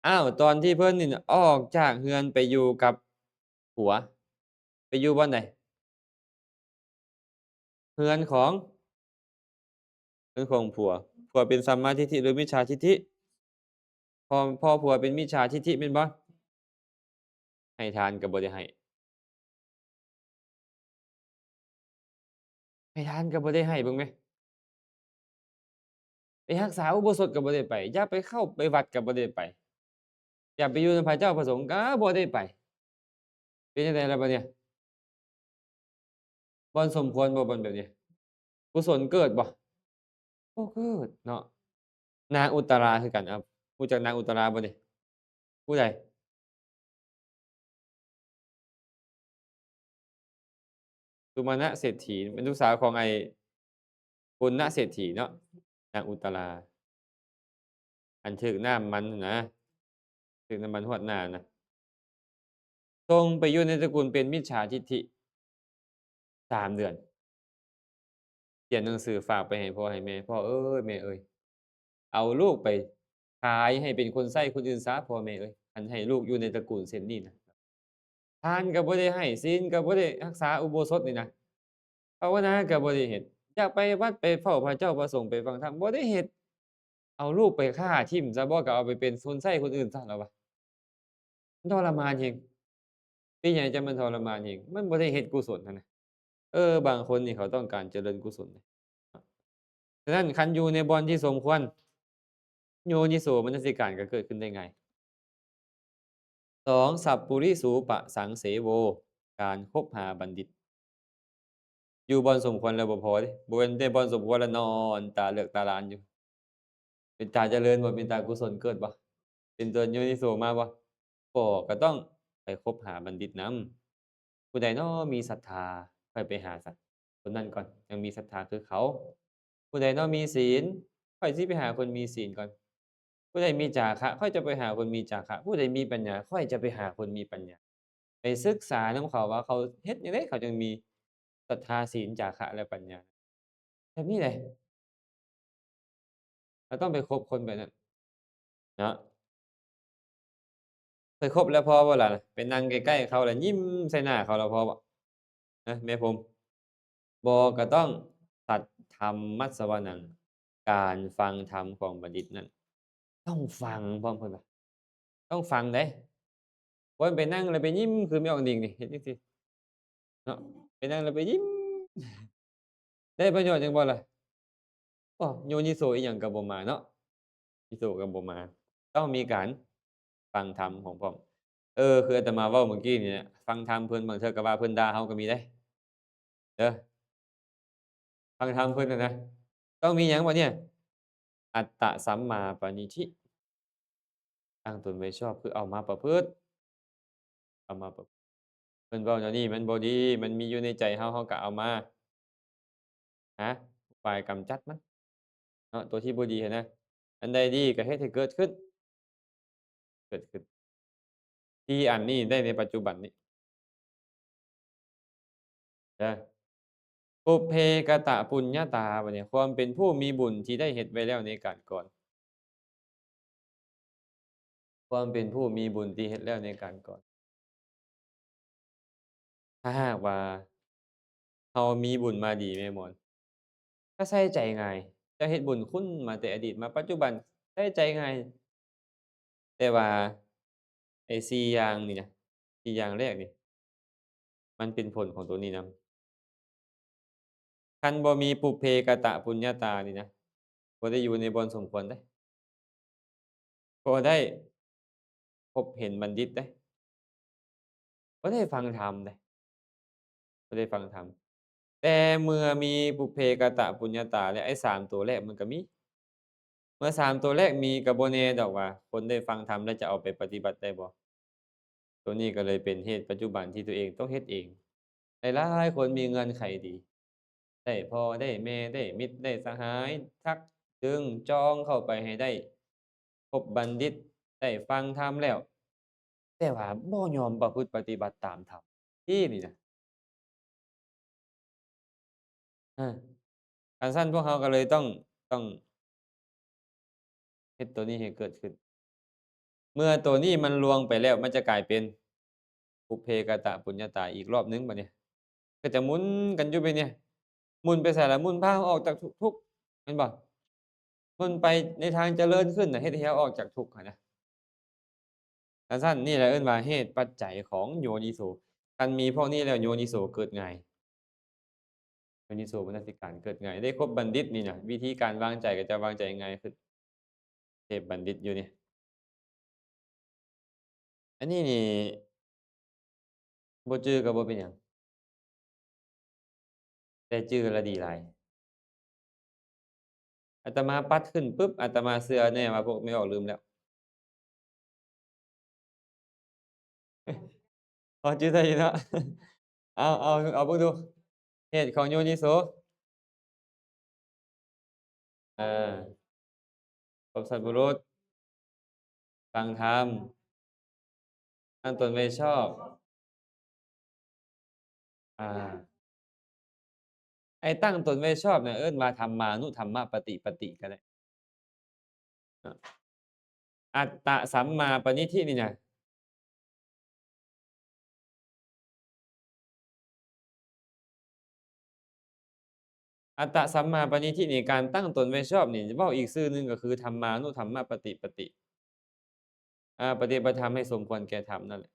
อ้าวตอนที่เพิ่นนี่น่ะออกจากเรือนไปอยู่กับผัวไปอยู่บ่อนใดเรือนของ เรื่องของผัวผัวเป็นสัมมาทิฏฐิหรือมิจฉาทิฏฐิพอผัวเป็นมิจฉาทิฏฐิแม่นบ่ให้ทานก็บ่ได้ให้ให้ทานก็บ่ได้ให้เบิ่งแหมไปรักษาอุโบสถก็บ่ได้ไปอย่าไปเข้าไปวัดก็บ่ได้ไปอย่าไปอยู่นำพระเจ้าพระสงฆ์ก็บ่ได้ไปเป็นจังไดล่ะบัดเนี่ยบ่สมควรบ่บ่นแบบนี้กุศลเกิดบ่บ่เกิดเนาะนางอุตราคือกันครับรู้จักนางอุตราบ่นี่ผู้ใดสุมาณะเศรษฐีเป็นลูกสาวของไอ้ปุณณเศรษฐีเนาะนางอุตราอันถึกน้ำมันนั่นนะถึกน้ำมันฮอดหน้าน่ะทรงไปอยู่ในตระกูลเป็นมิจฉาทิฏฐิ3เดือนเขียนหนังสือฝากไปให้พ่อให้แม่พ่อเอ้ยแม่เอ้ยเอาลูกไปขายให้เป็นคนใช้คนอื่นเสียพ่อแม่เอ้ยคันให้ลูกอยู่ในตระกูลเช่นนี้น่ะทานก็บ่ได้ให้ศีลก็บ่ได้รักษาอุโบสถนี่นะภาวนาก็บ่ได้เฮ็ดอยากไปวัดไปเฝ้าพระเจ้าพระสงฆ์ไปฟังธรรมบ่ได้เฮ็ดเอาลูกไปฆ่าทิ่มซะบ่ก็เอาไปเป็นคนใช้คนอื่นซะแล้ววะมันทรมานแรงเป็นหยังจังมันทรมานแรงมันบ่ได้เฮ็ดกุศลนั่นน่ะบางคนนี่เขาต้องการเจริญกุศลนะฉะนั้นคันอยู่ในบ่อนที่สมควรโยนิโสมนสิการก็เกิดขึ้นได้ง่าย2สัพปุริสูปสังเสโวการคบหาบัณฑิตอยู่บ่อนสมควรแล้วบ่พอเดะบ่แม่นได้บ่อนสมควรแล้วนอนตาเหลือกตาหลานอยู่เป็นตาเจริญบ่เป็นตากุศลเกิดบ่เป็นตัวโยนิโสมาบ่ก็ต้องไปคบหาบัณฑิตนำผู้ใดน้อมีศรัทธาค่อยไปหาคนนั้นก่อนยังมีศรัทธาคือเขาผู้ใดน้อมีศีลค่อยสิไปหาคนมีศีลก่อนผู้ใดมีจาคะค่อยจะไปหาคนมีจาคะผู้ใดมีปัญญาค่อยจะไปหาคนมีปัญญาไปศึกษานำเขาว่าเขาเฮ็ดจั่งใดเขาจึงมีศรัทธาศีลจาคะและปัญญาแบบนี้แหละเราต้องไปคบคนแบบนั้นเนาะเคยคบแล้วพอบ่ล่ะไปนั่งใกล้ๆเขาแล้วยิ้มใส่หน้าเขาแล้วพอบ่นะแม่ผมบ่ก็ต้องสัทธัมมัสสวนังการฟังธรรมของบัณฑิตนั้นต้องฟังพร้อมเพิ่นว่าต้องฟังเด้บ่แม่นไปนั่งแล้วไปยิ้มคือแม่ออกดิ่งนี่เฮ็ดจังซี่เนาะไปนั่งแล้วไปยิ้มได้ประโยชน์หยังบ่ล่ะอ้อโยนิโสอิหยังก็บ่มาเนาะอิโสก็บ่มาต้องมีการฟังธรรมของพร้อมคืออาตมาเว้าเมื่อกี้นี่แหละฟังธรรมเพิ่นบางเทื่อก็ว่าเพิ่นด่าเฮาก็มีเด้เด้อฟังธรรมเพิ่นน่ะนะต้องมีหยังบัดเนี่ยอัตตสัมมาปณิธิตั้งตนไว้ชอบคือเอามาประพฤติเอามาประเพิ่นเว้าแนวนี้มันบ่ดีมันมีอยู่ในใจเฮาเฮาก็เอามาหาอุบายกำจัดมันเนาะตัวที่บ่ดีหั้นนะอันใดดีก็เฮ็ดให้เกิดขึ้นเกิดขึ้นที่อันนี้ได้ในปัจจุบันนี้เด้อปุพเพกตปุญญาตาบัดนี้ความเป็นผู้มีบุญที่ได้เฮ็ดไว้แล้วในการก่อนความเป็นผู้มีบุญที่เฮ็ดแล้วในการก่อนถ้าหากว่าเรามีบุญมาดีแม่หมอนก็ใส่ใจง่ายจะเฮ็ดบุญคุณมาแต่อดีตมาปัจจุบันใส่ใจง่ายแต่ว่าไอ้4อย่างนี่นะ4อย่างแรกนี่มันเป็นผลของตัวนี้นำคันบ่มีปุพเพกตปุญญาตานี่นะบ่ได้อยู่ในบ่อนสมควรเดะบ่ได้พบเห็นบัณฑิตเดะบ่ได้ฟังธรรมเดะบ่ได้ฟังธรรมแต่เมื่อมีปุพเพกตปุญญาตาแล้วไอ้3ตัวแรกมันก็มี เมื่อ3ตัวแรกมีก็บ่แน่ดอกว่าคนได้ฟังธรรมแล้วจะเอาไปปฏิบัติได้บ่ตัวนี้ก็เลยเป็นเหตุปัจจุบันที่ตัวเองต้องเฮ็ดเองหลายๆคนมีเงื่อนไขดีได้พ่อได้แม่ได้มิตรได้สหายทักจึงจองเข้าไปให้ได้พบบัณฑิตได้ฟังธรรมแล้วแต่ว่าบ่ยอมประพฤติปฏิบัติตามธรรมที่นี่น่ะอาคันซั้นพวกเราก็เลยต้องเฮ็ดตัวนี้ให้เกิดขึ้นเมื่อตัวนี้มันลวงไปแล้วมันจะกลายเป็น ปุพเพกตปุญญาตาอีกรอบหนึ่งบัดนี้ก็จะหมุนกันอยู่ไปเนี่ยหมุนไปไสล่ะหมุนพาเราออกจากทุกข์แม่นบ่ คนไปในทางเจริญขึ้นน่ะเฮ็ดให้เราออกจากทุกข์หั้นนะสั้นๆนี่แหละเอิ้นว่าเหตุปัจจัยของโยนิโสคันมีพวกนี้แล้วโยนิโสเกิดง่ายโยนิโสมนสิการเกิดง่ายได้ครบบัณฑิตนี่น่ะวิธีการวางใจก็จะวางใจง่ายขึ้นเทพบัณฑิตอยู่นี่อันนี้นี่บ่จื้อก็บ่เป็นหยังแต่จื้อแล้วดีหลายอาตมาปัดขึ้นปุ๊บอาตมาเชื่อแน่ว่าพวกไม่ออกลืมแล้วพอจื้อได้อยู่เนาะเอาเบิ่งดูเหตุของโยนิโสอาครบสัตบุรุษฟังธรรมตั้งตนไว้ชอบอาไอ้ตั้งตนไว้ชอบเนี่ยเอิ้นว่าธัมมานุธัมมปฏิปติก็ได้อาอัตตสัมมาปณิธินี่น่ะอัตตสัมมาปณิธินี่การตั้งตนไว้ชอบนี่เว้าอีกชื่อหนึ่งก็คือธัมมานุธัมมปฏิปติปฏิบัติธรรมให้สมควรแก่ธรรมนั่นแหละ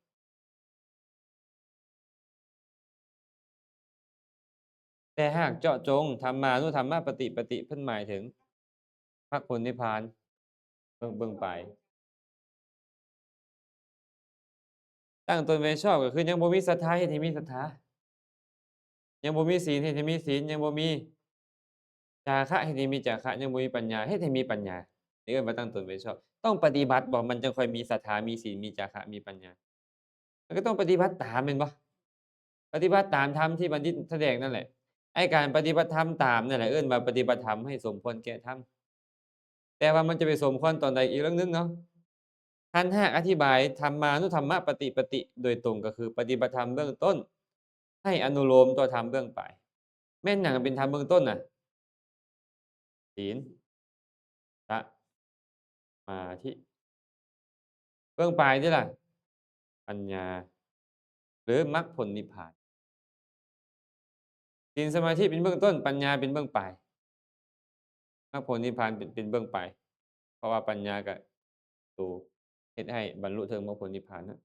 แต่หากเจาะจงธัมมานุธัมมปฏิปติเพิ่นหมายถึงมรรคผลนิพพานเบิ่งไปตั้งตนไว้ชอบก็คือยังบ่มีศรัทธาเฮ็ดให้มีศรัทธายังบ่มีศีลเฮ็ดให้มีศีลยังบ่มีจาคะเฮ็ดให้มีจาคะยังบ่มีปัญญาเฮ็ดให้มีปัญญานี่เอิ้นว่าตั้งตนไว้ชอบต้องปฏิบัติบ่มันจึงค่อยมีศรัทธามีศีลมีจาคะมีปัญญามันก็ต้องปฏิบัติตามแม่นบ่ปฏิบัติตามธรรมที่บัณฑิตแสดงนั่นแหละไอ้การปฏิบัติธรรมตามนั่นแหละเอิ้นว่าปฏิบัติธรรมให้สมควรแก่ธรรมแต่ว่ามันจะไปสมควรตอนใดอีกเรื่องหนึ่งเนาะคันหากอธิบายธัมมานุธัมมปฏิปติโดยตรงก็คือปฏิบัติธรรมเบื้องต้นให้อนุโลมต่อธรรมเบื้องปลายแม่นหยังเป็นธรรมเบื้องต้นน่ะศีลสมาธิเบื้องปลายนี่ล่ะปัญญาหรือมรรคผลนิพพานศีลสมาธิเป็นเบื้องต้นปัญญาเป็นเบื้องปลายมรรคผลนิพพานเป็นเบื้องปลายเพราะว่าปัญญาก็ตัวเฮ็ดให้บรรลุถึงมรรคผลนิพพานนะ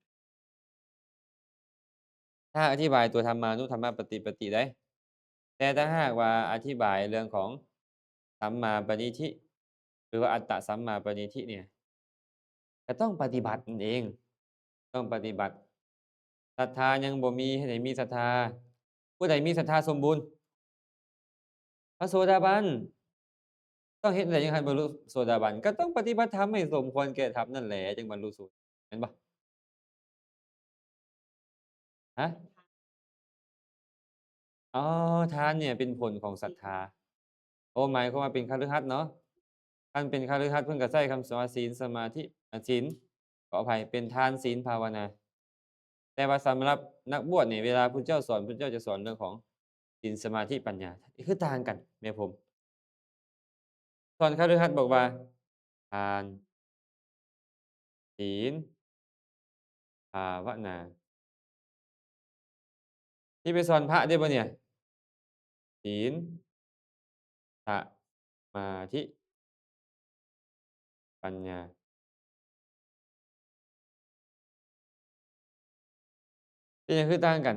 ถ้าอธิบายตัวธรรมานุธัมมปฏิปติได้ แต่ถ้าหากว่าอธิบายเรื่องของสัมมาปณิธิหรือว่าอัตตสัมมาปณิธิเนี่ยจะต้องปฏิบัตินั่นเองต้องปฏิบัติศรัทธายังบ่มีให้ได้มีศรัทธาผู้ใดมีศรัทธาสมบูรณ์พระโสดาบันต้องเฮ็ดจั่งใดจังให้บรรลุโสดาบันก็ต้องปฏิบัติธรรมให้สมควรแก่ธรรมนั่นแหละจึงบรรลุโสแม่นบ่ฮะอ๋อทานเนี่ยเป็นผลของศรัทธาโอ้หมายความว่าเป็นคฤหัสถ์เนาะ ท่านเป็นคฤหัสถ์เพิ่นก็ใช้คำว่าศีลสมาธิศีลขออภัยเป็นทานศีลภาวนาแต่ว่าสำหรับนักบวชนี่เวลาพุทธเจ้าสอนพุทธเจ้าจะสอนเรื่องของศีลสมาธิปัญญาคือต่างกันแม่ผมสอนคฤหัสถ์บอกว่าทานศีลภาวนาที่ไปสอนพระได้บ่เนี่ยศีลสมาธิปัญญาเป็นหยังคือต่างกัน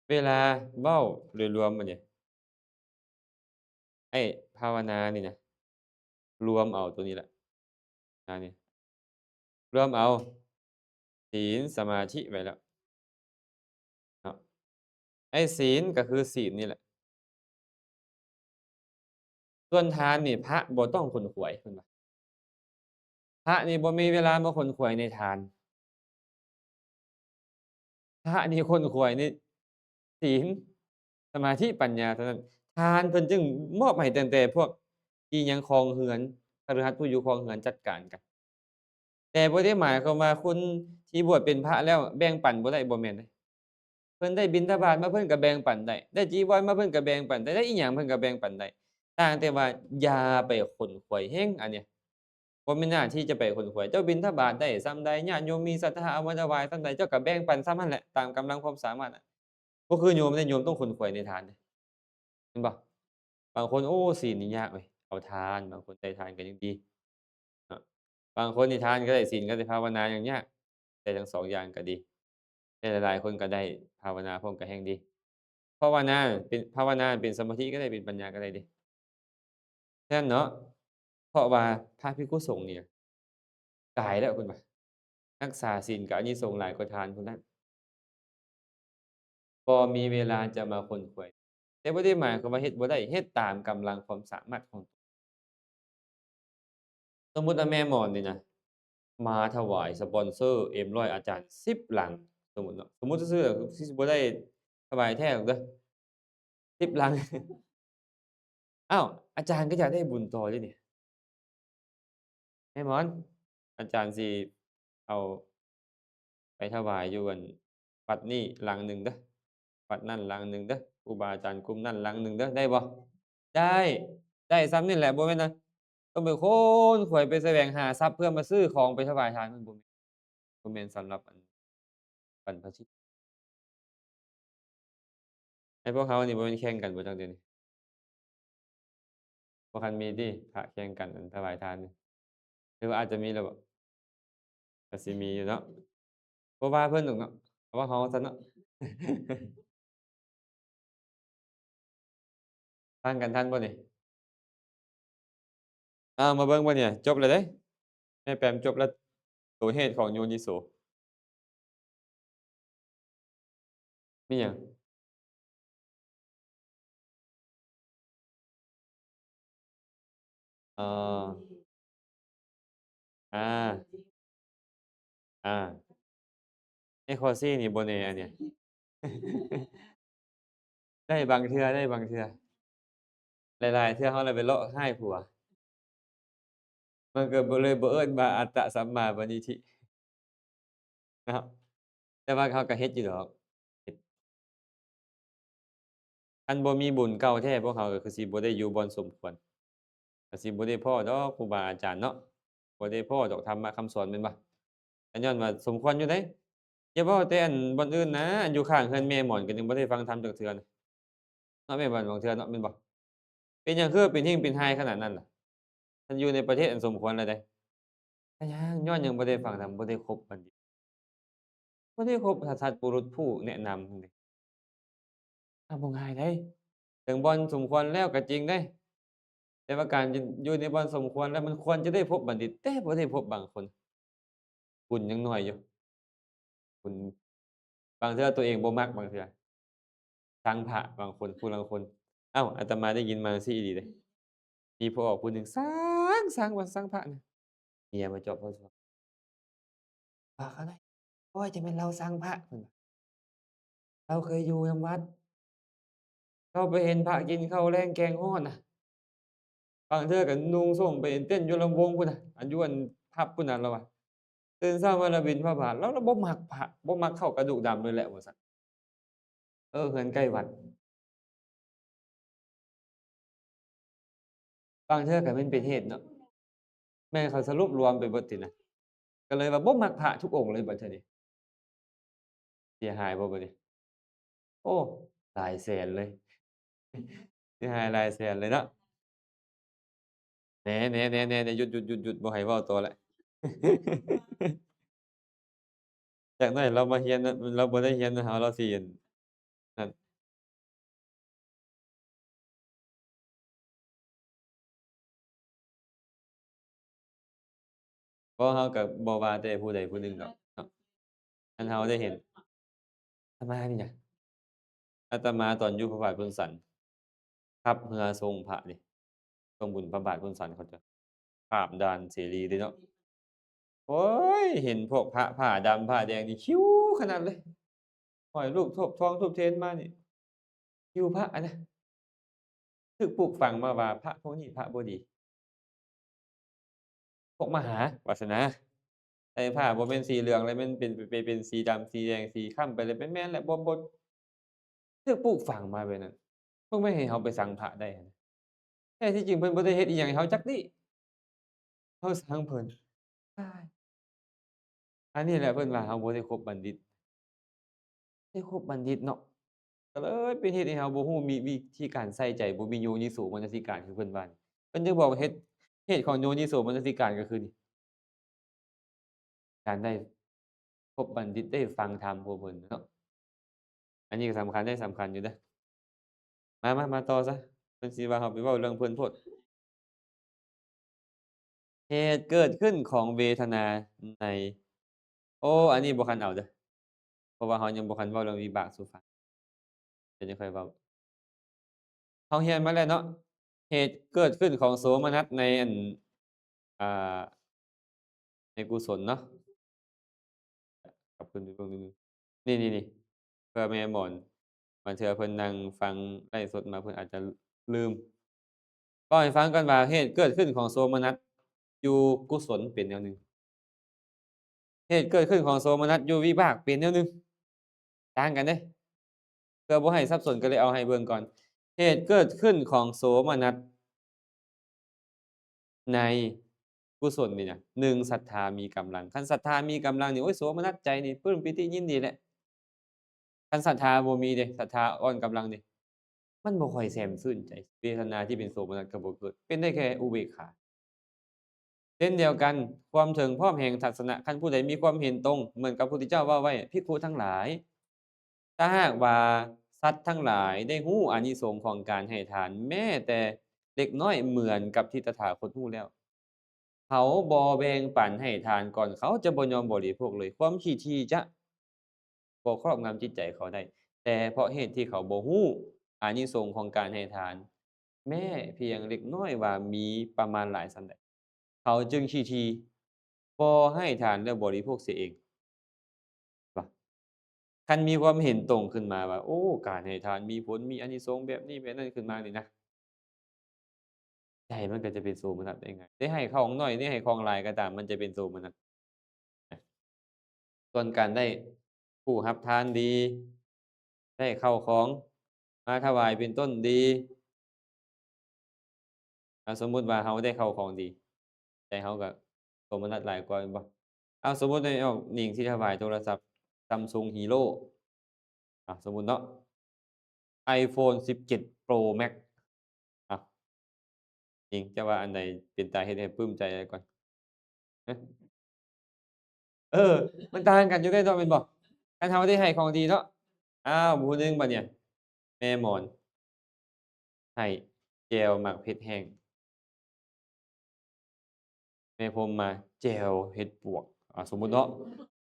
เวลาเว้าโดยรวมบัดนี้ไอ้ภาวนานี่นะรวมเอาตัวนี้แหละอานี่รวมเอาศีลสมาธิไว้แล้วเนาะไอ้ศีลก็คือศีลนี่แหละส่วนทานนี่พระบ่ต้องขนขวยเพิ่นว่าพระนี่บ่มีเวลามาขนขวยในทานพระนี่ขนขวยในศีลสมาธิปัญญาเท่านั้นทานเพิ่นจึงมอบให้ตั้งแต่พวกที่ยังครองเรือนคฤหัสถ์ผู้อยู่ครองเรือนจัดการกันแต่บ่ได้หมายความว่าคนที่บวชเป็นพระแล้วแบ่งปันบ่ได้บ่แม่นเดะเพิ่นได้บิณฑบาตมาเพิ่นก็แบ่งปันได้ได้จีวรมาเพิ่นก็แบ่งปันได้ได้อิหยังเพิ่นก็แบ่งปันได้ต่างแต่ว่าอย่าไปขนขวยเร็งอันเนี้ย บ่แม่นหน้าที่จะไปขนขวายเจ้าบิณฑบาตได้ส่ำใดญาติโยมมีศรัทธาเอามาถวายส่ำใดเจ้าก็แบ่งปันส่ำนั้นแหละตามกำลังความสามารถอะบ่คือโยมเดะโยมต้องขนขวายในทานเดะเห็นบ่บางคนโอ้ศีลนี่ยากเว้ย เอาทาน บางคนได้ทานก็ยังดีเนาะบางคนนี่ทานก็ได้ศีลก็ได้ภาวนาอย่างเงี้ยได้ทั้ง2องอย่างก็ดีแต่หลายๆคนก็ได้ภาวนาพร้อมก็แฮ่งดีภาวนาเป็นสมาธิก็ได้เป็นปัญญาก็ได้เดะฉะนั้นเนาะเพราะว่าพระภิกขุสงฆ์เนี่ยตายแล้วพุ่นว่ารักษาศีลก็อานิสงส์หลายกว่าทานพุ่นนั้นบ่มีเวลาจะมาขวนขวายแต่บ่ได้หมายความว่าเฮ็ดบ่ได้เฮ็ดตามกำลังความสามารถของ สมมุติว่าแม่หมอนนี่นะมาถวายสปอนเซอร์เอ็มร้อยอาจารย์10ลังสมมุติเนาะสมมุติซื่อๆอะสิบ่ได้ถวายแท้หรอกเด้อ10ลังอ้าวอาจารย์ก็อยากได้บุญต่อเดะนี่แม่หมอนอาจารย์สิเอาไปถวายอยู่อั่นวัดนี้ลังหนึ่งเด้อวัดนั้นลังหนึ่งเด้อครูบาอาจารย์กลุ่มนั้นลังหนึ่งเด้อได้บ่ได้ได้ส่ำนี่แหละบ่แม่นว่าต้องไปค้นขวยไปแสวงหาทรัพย์เพื่อมาซื้อของไปถวายทานมันบ่แม่นสำหรับอันบรรพชิต ไอ้พวกเขานี่บ่แม่นแข่งกันบ่จักเดี๋ยวนี้บ่คันมีติพระแข่งกันอันถวายทานนี่หรือว่าอาจจะมีแล้วบ่ก็สิมีอยู่เนาะบ่ว่าเพิ่นดอกเนาะเอาว่าเฮาซะเนาะฟังกันทันบ่นี่มาเบิ่งบ่เนี่ยจบแล้วเดะแม่แปมจบแล้วตัวเหตุของโยนิโสมีหยังเอ่ออาอาไอ้คอซี่นี่บ่แน่อันเนี้ยได้บางเทื่อได้บางเทื่อหลายๆเทื่อเราเลยไปเลาะค่ายผัวมันก็บ่เลยบ่เอิ้นว่าอัตตสัมมาปณิธิเนาะแต่ว่าเขาก็เฮ็ดอยู่ดอกเฮ็ด คันบ่มีบุญเก่าแท้พวกเขาก็คือสิบ่ได้อยู่บ่อนสมควรก็สิบ่ได้พ้อดอกครูบาอาจารย์เนาะบ่ได้พ้อดอกธรรมะคำสอนแม่นบ่ก็ญ้อนว่าสมควรอยู่เดะอย่าเว้าแต่อันบ่อนอื่นนะอันอยู่ข้างเรือนแม่หมอนก็ยังบ่ได้ฟังธรรมจักเทื่อนะเนาะแม่นบ่บางเทื่อเนาะแม่นบ่เป็นหยังคือเป็นหิ้งเป็นห้ายขนาดนั้นล่ะคันอยู่ในประเทศอันสมควรแล้วเดะก็ยังย้อนหยังบ่ได้ฟังธรรมบ่ได้คบบัณฑิตบ่ได้คบสัตบุรุษผู้แนะนำจั่งซี้บ่ง่ายเดะถึงบ่อนสมควรแล้วก็จริงเดะ แต่ว่าการอยู่ในบ่อนสมควรแล้วมันควรจะได้พบบัณฑิตแต่บ่ได้พบบางคนบุญยังน้อยอยู่บุญบางเทื่อตัวเองบ่มักบางเทื่อชังพระบางคนผู้ลางคนอ้าวอาตมาได้ยินมาจั่งซี้อีหลีเดะมีผู้ออกผู้หนึ่งซังว่าซังพระน่ะเมียมาเจาะโทรศัพท์ว่าเขาได้โอ๊ยจะแม่นเราซังพระเพิ่นว่าเราเคยอยู่นำวัดเราไปเห็นพระกินข้าวแลงแกงฮ้อนน่ะบางเทื่อก็นุ่งส้มไปเต้นอยู่ลำวงพู้นน่ะอันอยู่อันผับพู้นน่ะเราว่า ตื่นเช้ามาแล้วบิณฑบาตเราบ่มักพระบ่มักเข้ากระดูกดำเลยแหละว่าซั่นเฮือนใกล้วัดบางเทื่อก็แม่นเป็นเหตุเนาะแม่นเขาสรุปรวมไปเบิดติน่ะก็เลยว่าบ่มักพระทุกองค์เลยบัดเทื่อนี้เสียหายบ่บัดนี้โอ้หลายแสนเลยเสียหายหลายแสนเลยเนาะแหนๆๆๆหยุดๆๆๆบ่ให้เว้าต่อแล้วอย่างน้อยเรามาเรียนนะเราบ่ได้เรียนนำเราเราสิอั่นนั่นเพราะเราก็บ่ว่าแต่ผู้ใดผู้หนึ่งดอกเนาะคันเราได้เห็นอาตมานี่นะอาตมาตอนอยู่พระบาทพุ่นสัน ขับเรือทรงพระนี่ทรงบุญพระบาทพุ่นสันเขาจะข้ามด่านเสรีเลยเนาะโอ๊ยเห็นพวกพระผ้าดำผ้าแดงนี่คิ้วขนาดเลยห้อยรูปธบทองธูปเทียนมานี่คิ้วพระอะนะถูกปลูกฝังมาว่าพระพวกนี้พระบ่ดีพวกมาหาว่าซันนะใส่ผ้าบ่แม่นสีเหลืองแล้วมันเป็นไปเป็นสีดำสีแดงสีคล้ำไปเลยแม่นๆแหละบ่ถูกปลูกฝังมาแบบนั้นเพิ่นไม่ให้เราไปสังพระได้หั้นนะแท้ที่จริงเพิ่นบ่ได้เฮ็ดอิหยังให้เราจักนิเราสังเพิ่นอ้ายอันนี้แหละเพิ่นว่าเราบ่ได้คบบัณฑิต ได้คบบัณฑิตเนาะก็เลยเป็นเหตุให้เราบ่ฮู้มีวิธีการใส่ใจบ่มีโยนิโสมนสิการคือเพิ่นว่านี่ พิ่นจึงบอกว่าเหตุของโยนิโสมนสิการก็คือนี่การได้พบบัณฑิตได้ฟังธรรมผู้เพิ่นเนาะอันนี้ก็สำคัญได้สำคัญอยู่เด้อมาต่อซะเพิ่นสิว่าเราไปเว้าเรื่องเพิ่นโพดเหตุเกิดขึ้นของเวทนาในโอ้อันนี้บ่คันเอาเด้อเพราะว่าเรายังบ่คันเว้าเรื่องวิบากสู่ฟังเดี๋ยวจะค่อยเว้าเราเรียนมาแล้วเนาะเหตุเกิดขึ้นของโสมนัสในอันอ่าในกุศลเนาะกลับขึ้นไปเบิ่งนิดหนึ่งนี่ๆๆเพื่อไม่ให้หม่นบางเทื่อเพิ่นนั่งฟังไลฟ์สดมาเพิ่นอาจจะลืมเว้าให้ฟังก่อนว่าเหตุเกิดขึ้นของโสมนัสอยู่กุศลเป็นแนวหนึ่งเหตุเกิดขึ้นของโสมนัสอยู่วิบากเป็นแนวหนึ่งต่างกันเด้เพื่อบ่ให้สับสนก็เลยเอาให้เบิ่งก่อนเหตุเกิดขึ้นของโสมนัสในกุศลนี่น่ะ1ศรัทธามีกำลังคันศรัทธามีกำลังนี่โอ๊ยโสมนัสใจนี่ปลื้มปิติยินดีแหละคันศรัทธาบ่มีเดะศรัทธาอ่อนกำลังนี่มันบ่ค่อยแช่มชื่นใจเวทนาที่เป็นโสมนัสก็บ่เกิดเป็นได้แค่อุเบกขาเช่นเดียวกันความถึงพร้อมแห่งทัศนะคันผู้ใดมีความเห็นตรงเหมือนกับพระพุทธเจ้าว่าไว้ภิกขุทั้งหลายถ้าหากว่าสัตว์ทั้งหลายได้ฮู้อานิสงส์ของการให้ทานแม้แต่เด็กน้อยเหมือนกับที่ตถาคตฮู้แล้ว เขาบ่แบ่งปันให้ทานก่อนเขาจะบ่ยอมบริโภคเลยความคิดที่จะบ่ครอบงำจิตใจเขาได้แต่เพราะเหตุที่เขาบ่ฮู้อานิสงส์ของการให้ทานแม้เพียงเล็กน้อยว่ามีประมาณหลายส่ำใดเขาจึงขี้ทีบ่ให้ทานและบริโภคเสียเองว่าคันมีความเห็นตรงขึ้นมาว่าโอ้การให้ทานมีผลมีอานิสงส์แบบนี้แบบนั้นขึ้นมานี่นะใจมันก็จะเป็นโสมนัสได้ง่ายได้ให้ของน้อยได้ให้ของหลายก็ตามมันจะเป็นโสมนัส ส่วนการได้ผู้รับทานดีได้เข้าของมาถวายเป็นต้นดีสมมุติว่าเราได้เข้าของดีใจเราก็สมนัสหลายกว่าแม่นบ่สมมุติว่าหนิงสิถวายโทรศัพท์ Samsung Hero สมมุติเนาะ iPhone 17 Pro Max อ้าวหนิงเจ้าว่าอันใดเป็นตาเฮ็ดให้ปลื้มใจหลายกว่าฮะเออมันต่างกันอยู่เดะเนาะแม่นบ่คันเราได้ให้ของดีเนาะผู้หนึ่งบัดเนี่ยแม่หมอนให้เจลหมักเพชรแห้ง แม่ผมมาแจ่วเห็ดปวกสมมุติเนาะ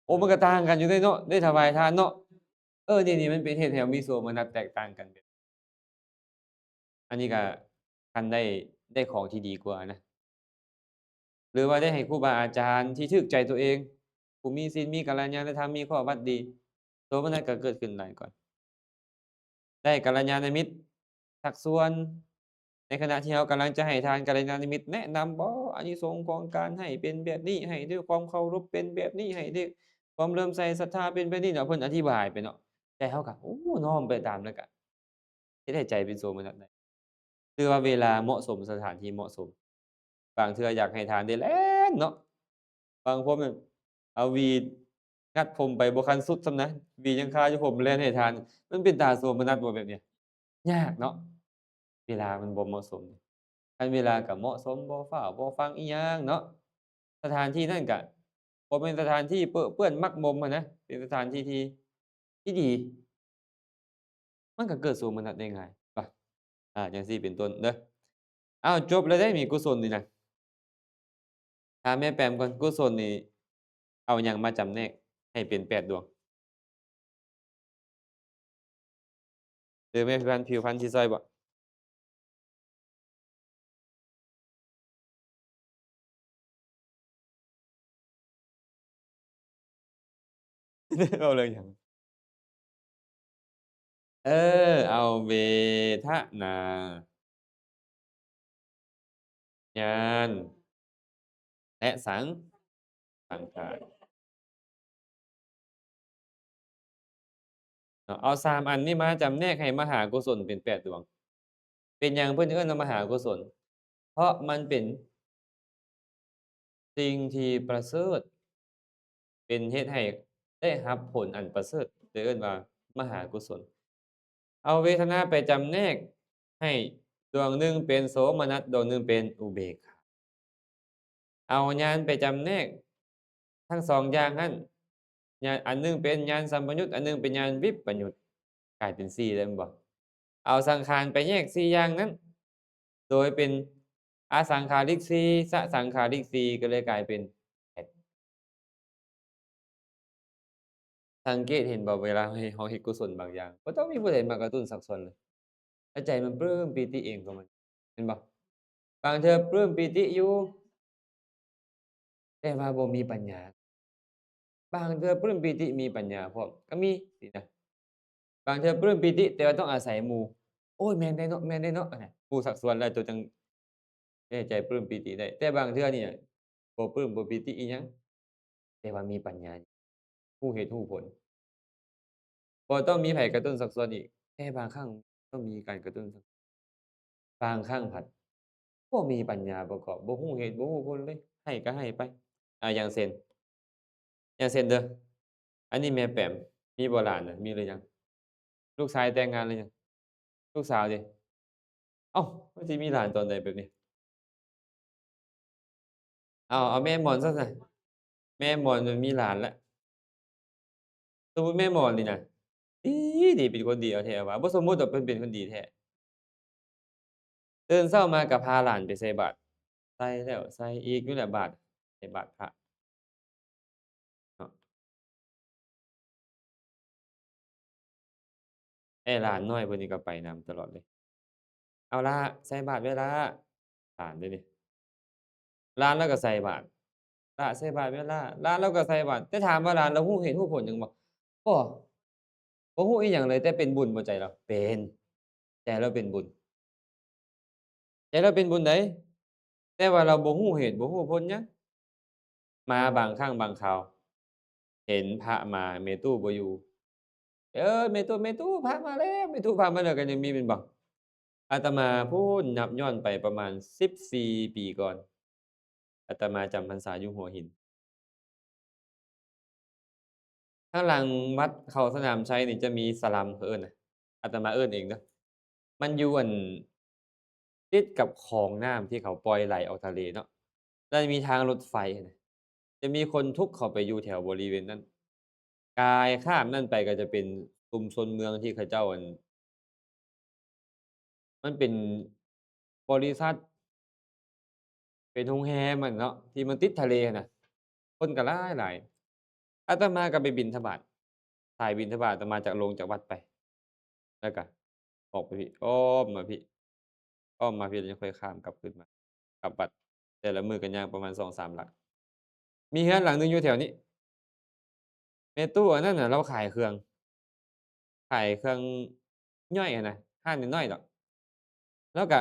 โอ้มันก็ต่างกันอยู่เดะเนาะได้ถวายทานเนาะนี่ๆมันเป็นเหตุให้เรามีโสมนัสแตกต่างกันแบบอันนี้ก็คันได้ของที่ดีกว่านะหรือว่าได้ให้ครูบาอาจารย์ที่ถูกใจตัวเองผู้มีศีลมีกัลยาณธรรมมีข้อวัดดีโสมนัสก็เกิดขึ้นหลายกว่าได้กัลยาณมิตรชักชวนในขณะที่เรากำลังจะให้ทานกัลยาณมิตรแนะนำอานิสงส์ของการให้เป็นแบบนี้ให้ด้วยความเคารพเป็นแบบนี้ให้ด้วยความเลื่อมใสศรัทธาเป็นแบบนี้เนาะเพิ่นอธิบายไปเนาะใจเราก็โอ้น้อมไปตามนั้นก็เฮ็ดให้ใจเป็นโสมนัสได้คือว่าเวลาเหมาะสมสถานที่เหมาะสมบางเทื่ออยากให้ทานได้แล่นเนาะบางคนแบบเอาหวีดงัดผมไปบ่คันสุดส่ำนะหวีดยังคาอยู่ผมแล่นให้ทานมันเป็นตาโสมนัสบ่แบบเนี้ยยากเนาะเวลามันบ่เหมาะสม คันเวลาก็เหมาะสมบ่ฟ้าวบ่ฟังอิหยังเนาะสถานที่นั้นก็บ่แม่นสถานที่เป้อเปื้อนมักมมอะนะเป็นสถานที่ที่ดีมันก็เกิดโสมนัสได้ง่ายเปล่าจังซี้เป็นต้นเด้อจบแล้วเดะนี่กุศลนี่น่ะถามแม่แปมก่อนกุศลนี่เอาหยังมาจำแนกให้เป็น8ดวงหรือแม่พิพันธ์ผิวพรรณสิช่วยบ่เว้าเรื่องหยังเอาเวทนาญาณและสังขาร เอา3อันนี้มาจำแนกให้มหากุศลเป็น8ดวงเป็นหยังเพิ่นถึงเอิ้นว่ามหากุศลเพราะมันเป็นสิ่งที่ประเสริฐเป็นเฮ็ดให้ได้รับผลอันประเสริฐเลยเอิ้นว่ามหากุศลเอาเวทนาไปจำแนกให้ ดวงหนึ่งเป็นโสมนัสดวงหนึ่งเป็นอุเบกขาเอาญาณไปจำแนกทั้งสองอย่างนั้นญาณอันหนึ่งเป็นญาณสัมปยุตอันหนึ่งเป็นญาณวิปปยุตกลายเป็นสี่เลยแม่นบ่เอาสังขารไปแยกสี่อย่างนั้นโดยเป็นอสังขาริกสี่สสังขาริกสี่ก็เลยกลายเป็นแปดสังเกตเห็นบ่เวลาเราเฮ็ดกุศลบางอย่างบ่ต้องมีผู้ใดมากระตุ้นสักคนเลยแล้วใจมันปลื้มปีติเองของมันเห็นบ่บางเทื่อปลื้มปีติอยู่แต่ว่าบ่มีปัญญาบางเทื่อปลื้มปีติมีปัญญาพร้อมก็มีสินะ บางเทื่อปลื้มปีติแต่ว่าต้องอาศัยหมู่โอ๊ยแม่นได้เนาะแม่นได้เนาะอะนะหมู่สักส่วนแล้วเจ้าจังแน่ใจปลื้มปีติได้แต่บางเทื่อเนี่ยบ่ปลื้มบ่ปีติอิหยังแต่ว่ามีปัญญารู้เหตุรู้ผลบ่ต้องมีไผกระตุ้นสักส่วนอีกแต่บางครั้งต้องมีการกระตุ้นสักบางครั้งผัดบ่มีปัญญาประกอบบ่รู้เหตุบ่รู้ผลเลยให้ก็ให้ไปอย่างเช่นเด้ออันนี้แม่แป๋มมีบ่หลานน่ะมีหรือยังลูกชายแต่งงานหรือยังลูกสาวดิอ้าวมันสิมีหลานตอนใดแบบนี้ เอาแม่มอนซะสิแม่มอนมันมีหลานแล้วสมมุติแม่มอนนี่น่ะดีดีเป็นคนดีเอาแท้ว่าบ่สมมุติดอกเพิ่นเป็นคนดีแท้ตื่นเช้ามาก็พาหลานไปใส่บาตรใส่แล้วใส่อีกอยู่นั่นแหละบาตรใส่บาตรพระเนาะไอ้หลานน้อยเพิ่นนี่ก็ไปนำตลอดเลยเอาล่ะใส่บาตรเวลาหลานเด้อนี่หลานเลาก็ใส่บาตรล้าใส่บาตรเวลาหลานเลาก็ใส่บาตรแต่ถามว่าหลานเรารู้เหตุรู้ผลหยังบ่บ่บ่รู้อิหยังเลยแต่เป็นบุญบ่ใจเราเป็นใจเราเป็นบุญ ใจเราเป็นบุญไดแต่ว่าเราบ่รู้เหตุบ่รู้ผลหยังมาบางครั้งบางคราวเห็นพระมาแม่ตู้บ่อยู่แม่ตู้พระมาแล้วแม่ตู้พระมาแล้วก็ยังมีแม่นบ่อาตมาพู้นนับย้อนไปประมาณ14ปีก่อนอาตมาจำพรรษาอยู่หัวหินข้างหลังวัดเขาสนามชัยนี่จะมีสลัมเขาเอิ้นน่ะอาตมาเอิ้นเองเด้อมันอยู่ติดกับคลองน้ำที่เขาปล่อยไหลออกทะเลเนาะแล้วจะมีทางรถไฟน่ะจะมีคนทุกข์เข้าไปอยู่แถวบริเวณนั้น กายข้ามนั่นไปก็จะเป็นชุมชนเมืองที่เขาเจ้ามันเป็นบริษัทเป็นโรงแรมอะเนาะที่มันติดทะเลอะน่ะคนก็หลายหลายอาตมาก็ไปบิณฑบาตสายบิณฑบาตอาตมาจากลงจากวัดไปแล้วก็ออกไปพี่อ้อมมาพี่อ้อมมาพี่แล้วจังค่อยข้ามกลับขึ้นมากลับวัดแต่ละมื้อก็ย่างประมาณ2-3หลักมีเรือนหลังหนึ่งอยู่แถวนี้แม่ตู้อันนั้นน่ะเราขายเครื่องย่อยอะนะร้านน้อยๆดอก แล้วก็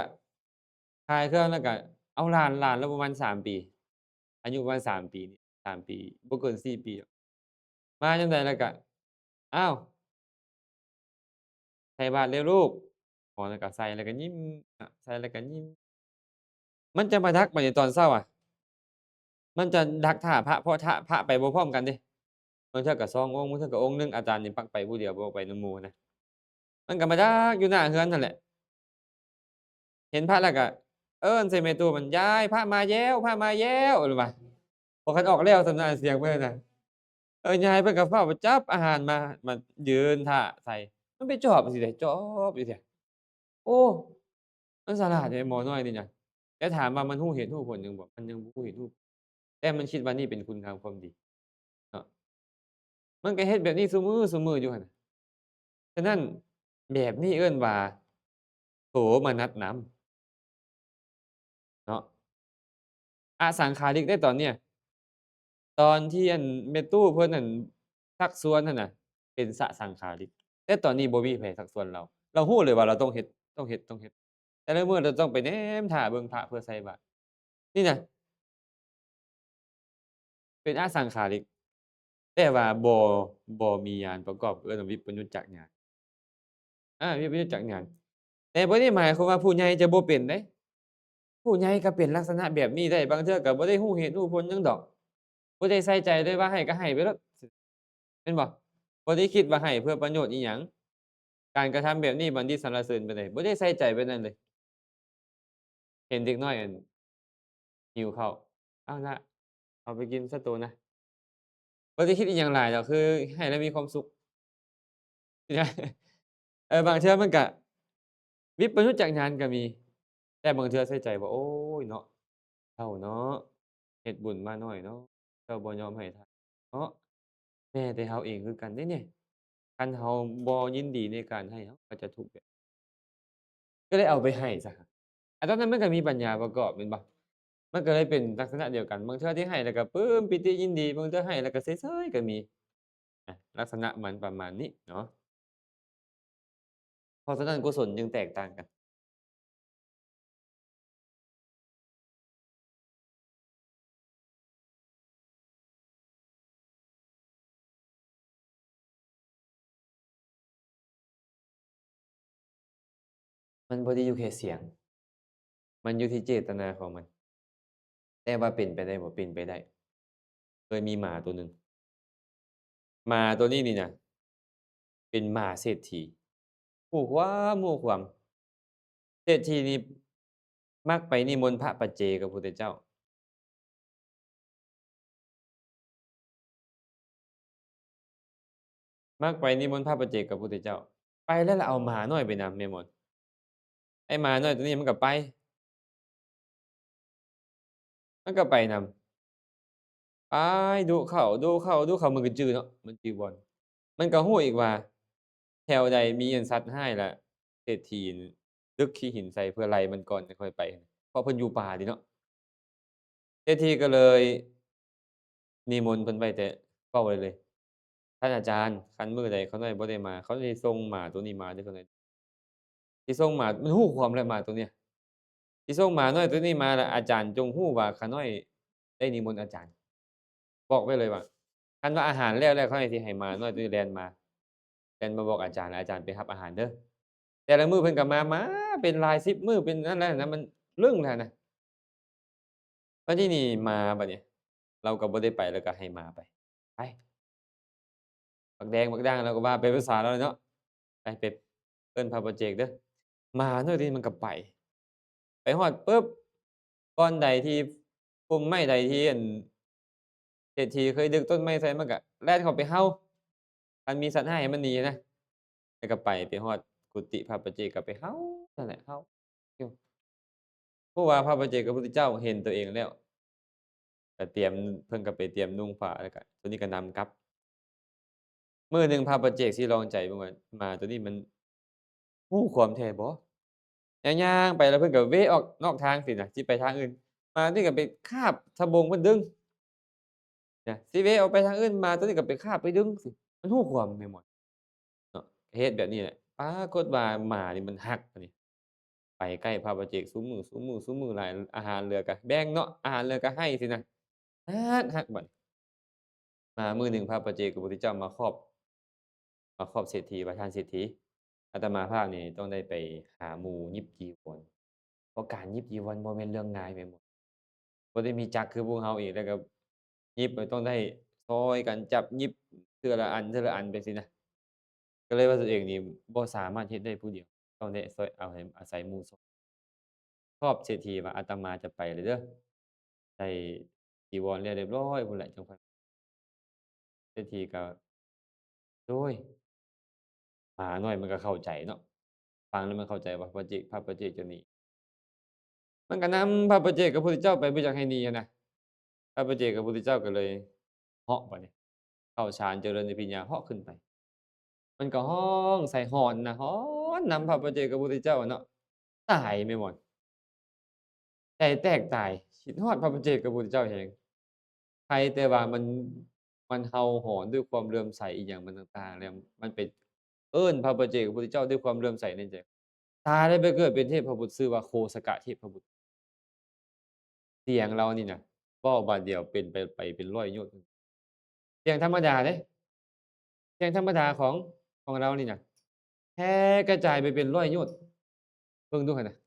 ขายเครื่องแล้วก็เอาหลานเราประมาณ3 ปีอายุประมาณ3 ปีนี่3 ปีบ่เกิน4 ปีหรอกมาจั่งใดแล้วก็อ้าวใส่บาตรเร็วลูกอ๋อแล้วก็ใส่แล้วก็ยิ้มใส่แล้วก็ยิ้มมันจะมาดักบัดนี้ตอนเช้าอะมันจะดักท่าพระเพราะพระไปบ่พร้อมกันเดะบางเทื่อก็2องค์บางเทื่อก็องค์หนึ่งอาจารย์นี่มักไปผู้เดียวบ่ไปนำหมู่นะมันก็มาดักอยู่หน้าเรือนนั่นแหละเห็นพระแล้วก็เอิ้นใส่แม่ตู้มันยายพระมาแย้วพระมาแย้วว่าพอคันออกแล้วสำนักเสียงเพิ่นน่ะ ยายเพิ่นก็เฝ้าไปจับอาหารมายืนท่าใส่มันไปจอบจั่งซี้ได้จอบอยู่เซี้ยโอ้มันฉลาดเดะหมอน้อยนี่น่ะแต่ถามว่ามันรู้เหตุรู้ผลหยังบ่มันยังบ่รู้เหตุรู้แต่มันคิดว่านี่เป็นคุณงามความดีเนาะมันก็เฮ็ดแบบนี้ซุมื้อๆอยู่หั่นน่ะฉะนั้นแบบนี้เอิ้นว่าโสมนัสนำเนาะอสังขาริกได้ตอนเนี้ยตอนที่แม่ตู้เพิ่นนั่นชักชวนนั่นน่ะเป็นสสังขาริกแต่ตอนนี้บ่มีไผชักชวนเราเรารู้เลยว่าเราต้องเฮ็ด แต่ละมื้อเราต้องไปแหนมท่าเบิ่งพระเพื่อใส่บาตรนี่น่ะเป็นอสังขาริกแต่ว่าบ่มีญาณประกอบเอิ้นว่าวิปยุตจักญาณวิปยุตจักญาณแต่บ่ได้หมายความว่าผู้ใหญ่จะบ่เป็นเดะผู้ใหญ่ก็เป็นลักษณะแบบนี้ได้บางเทื่อก็บ่ได้รู้เหตุรู้ผลหยังดอกบ่ได้ใส่ใจเลยว่าให้ก็ให้ไปโลดแม่นบ่บ่ได้คิดว่าให้เพื่อประโยชน์อิหยังการกระทำแบบนี้บัณฑิตสรรเสริญปานใดบ่ได้ใส่ใจปานนั้นเลย เห็นเด็กน้อยอั่นหิวข้าว"อ้าวล่ะเอาไปกินซะโตนะ" บ่ได้คิดอิหยังหลายดอกคือให้แล้วมีความสุขบางเทื่อมันก็วิปยุจจากงานก็มีแต่บางเทื่อใส่ใจว่าโอ๊ยเนาะเจ้าเนาะเฮ็ดบุญมาน้อยเนาะเจ้าบ่ยอมให้ทานเนาะแม้แต่เราเองคือกันเดะเนี่ยคันเราบ่ยินดีในการให้เราก็จะทุกข์แบบก็เลยเอาไปให้ซะครับตอนนั้นมันก็มีปัญญาประกอบแม่นบ่มันก็เลยเป็นลักษณะเดียวกันบางเทื่อที่ให้แล้วก็ปลื้มปิติยินดีบางเทื่อให้แล้วก็เฉยๆก็มีลักษณะมันประมาณนี้เนาะ เพราะฉะนั้นกุศลจึงแตกต่างกัน มันบ่ได้อยู่แค่เสียง มันอยู่ที่เจตนาของมัน แต่ว่าเป็นไปได้บ่เป็นไปได้เคยมีหมาตัวหนึ่งหมาตัวนี้นี่น่ะเป็นหมาเศรษฐีฮู้ความเศรษฐีนี่มักไปนิมนต์พระปัจเจกกับพุทธเจ้ามักไปนิมนต์พระปัจเจกกับพุทธเจ้าไปแล้วแล้วเอาหมาน้อยไปนำแม่หมดไอ้หมาน้อยตัวนี้มันก็ไปไปนำไปดุเข้ามันก็จื้อเนาะมันจื้อบ่อนมันก็ฮู้อีกว่าแถวใดมีอันสัตว์ร้ายแล้วเศรษฐีนี่ตึกขี้หินใส่เพื่อไล่มันก่อนจั่งค่อยไปเพราะเพิ่นอยู่ป่าติเนาะเศรษฐีก็เลยนิมนต์เพิ่นไว้แต่เว้าไว้เลยท่านอาจารย์คันมื้อใดเขาน้อยบ่ได้มาเขาสิส่งหมาตัวนี้มาเด้อเขาน้อยสิส่งหมามันฮู้ความแล้วหมาตัวเนี้ยสิส่งหมาน้อยตัวนี้มาแล้วอาจารย์จงฮู้ว่าข้าน้อยได้นิมนต์อาจารย์บอกไว้เลยว่าคันว่าอาหารแล้วข้อยสิให้หมาน้อยตัวนี้แล่นมาบอกอาจารย์แล้วอาจารย์ไปรับอาหารเด้อแต่ละมื้อเพิ่นก็มาเป็นหลาย10มื้อเป็นนั่นแล้วนะมันเรื่องแล้วนะแล้วทีนี้หมาบัดนี้เราก็บ่ได้ไปเราก็ให้หมาไปไปบักแดงบักด่างเราก็ว่าไปภาษาเราอะเนาะไปเอิ้นพระปัจเจกเด้อหมาน้อยตัวนี้มันก็ไปฮอดปึ๊บบ่อนใดที่พุ่มไม้ใดที่อันเศรษฐีเคยดึกต้นไม้ใส่มันก็แล่นเข้าไปเห่าคันมีสัตว์ร้ายให้มันหนีนะแล้วก็ไปฮอดกุฏิพระปัจเจกก็ไปเห่านั่นแหละเห่าอยู่เพราะว่าพระปัจเจกกับพระพุทธเจ้าเห็นตัวเองแล้วก็เตรียมเพิ่นก็ไปเตรียมนุ่งผ้าแล้วก็ตัวนี้ก็นำกลับมื้อหนึ่งพระปัจเจกสิลองใจเบิ่งว่าหมาตัวนี้มันฮู้ความแท้บ่ย่างๆไปแล้วเพิ่นก็เว้ออกนอกทางสิน่ะสิไปทางอื่นหมาตัวนี้ก็ไปคาบสบงเพิ่นดึง นะสิเว้ออกไปทางอื่นมาตัวนี้ก็ไปคาบไปดึงสิมันฮู้ความแม่นบ่เนาะเฮ็ดแบบนี้แหละปรากฏว่าหมานี่มันรักบัดนี้ไปใกล้พระปัจเจกซุมื้อหลายอาหารเหลือก็แบ่งเนาะอาหารเหลือก็ให้สินะรักบัดมามื้อหนึ่งพระปัจเจกกับพระพุทธเจ้ามาครอบเศรษฐีประธานเศรษฐีอาตมาภาพนี่ต้องได้ไปหาหมู่ยิบจีวรเพราะการยิบจีวรบ่แม่นเรื่องง่ายแม่นบ่บ่ได้มีจักรคือพวกเราอีกแล้วก็ยิบนี่ต้องได้ซอยกันจับยิบเทื่อละอันไปสินะ ก็เลยว่าตัวเองนี่บ่สามารถเฮ็ดได้ผู้เดียวต้องได้ซอยอาศัยหมู่ซอยครอบเศรษฐีว่าอาตมาจะไปแล้วเด้อใส่จีวรแล้วเรียบร้อยพู้นแหละจังค่อยเศรษฐีก็โอ๊ยหมาน้อยมันก็เข้าใจเนาะฟังแล้วมันเข้าใจว่าพระปัจเจกจะหนีมันก็นำพระปัจเจกกับพระพุทธเจ้าไปบ่อยากให้หนีอะนะพระปัจเจกกับพระพุทธเจ้าก็เลยเหาะบัดนี้เข้าฌานเจริญอภิญญาเหาะขึ้นไปมันก็ฮ้องใส่ฮ้อนนะฮ้อนนำพระปัจเจกกับพระพุทธเจ้าอะเนาะตายไปหมด ใจแตกตายคิดฮอดพระปัจเจกพระพุทธเจ้าแรงใครแต่ว่ามันเห่าหอนด้วยความเลื่อมใสอิหยังมันต่างๆแล้วมันไปเอิ้นพระปัจเจกพระพุทธเจ้าด้วยความเลื่อมใสในใจตายแล้วไปเกิดเป็นเทพบุตรชื่อว่าโคสกะเทพบุตรเสียงเรานี่น่ะเว้าบาดเดียวเป็นไปเป็นร้อยโยชน์เสียงธรรมดาเดะเสียงธรรมดาของเรานี่น่ะแผ่กระจายไปเป็นร้อยโยชน์เบิ่งดูหั่นน่ะ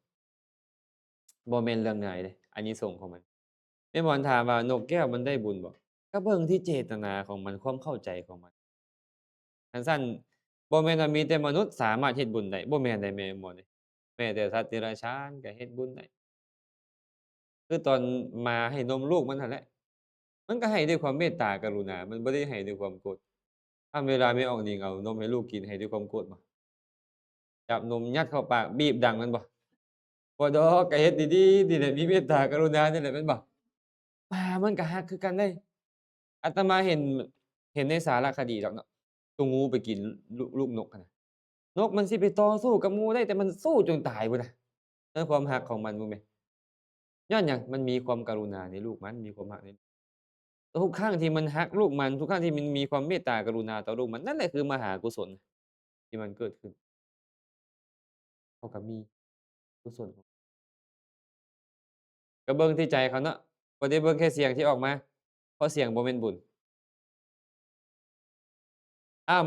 บ่แม่นเรื่องง่ายเดะอานิสงส์ของมัน แม่หมอนถามว่านกแก้วมันได้บุญบ่ก็เบิ่งที่เจตนาของมันความเข้าใจของมันคันซั้นบ่แม่นว่ามีแต่มนุษย์สามารถเฮ็ดบุญได้บ่แม่นได้แม่หมอนเอ้ยแม้แต่สัตว์เดรัจฉานก็เฮ็ดบุญได้ คือตอนหมาให้นมลูกมันนั่นแหละมันก็ให้ด้วยความเมตตากรุณามันบ่ได้ให้ด้วยความโกรธเวลาแม่ออกนิ่งเอานมให้ลูกกินให้ด้วยความโกรธบ่จับนมยัดเข้าปากบีบดังแม่นบ่บ่ดอกก็เฮ็ดดีๆนี่แหละมีเมตตากรุณานี่แหละแม่นบ่หมามันก็รักคือกันเดะอาตมาเห็นในสารคดีดอกเนาะตัวงูไปกินลูกนกอะนะนกมันสิไปต่อสู้กับงูได้แต่มันสู้จนตายพุ่นน่ะด้วยความรักของมันรู้ไหมย้อนหยังมันมีความกรุณาในลูกมันมีความรักใน ทุกครั้งที่มันรักลูกมันทุกครั้งที่มันมีความเมตตากรุณาต่อลูกมันนั่นแหละคือมหากุศลที่มันเกิดขึ้นเขาก็มีกุศลก็เบิ่งที่ใจเขาเนาะบ่ได้เบิ่งแค่เสียงที่ออกมาเพราะเสียงบ่แม่นบุญ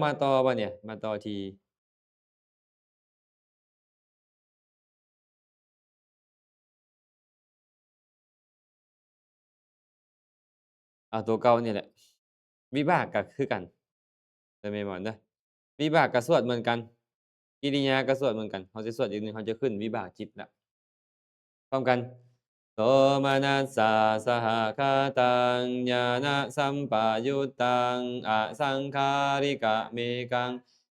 มาต่อบัดเนี่ยมาต่อที่ตัวเก่านี่แหละวิบากก็คือกันเด้อแม่หมอนเด้อวิบากก็สวดเหมือนกันกิริยาก็สวดเหมือนกันเขาสิสวดอีกหนึ่งเขาจะขึ้นวิบากจิตแล้ว พร้อมกันโสมนัสสะสหคาตังญาณสัมปยุตตังอสังขาริกะเมกัง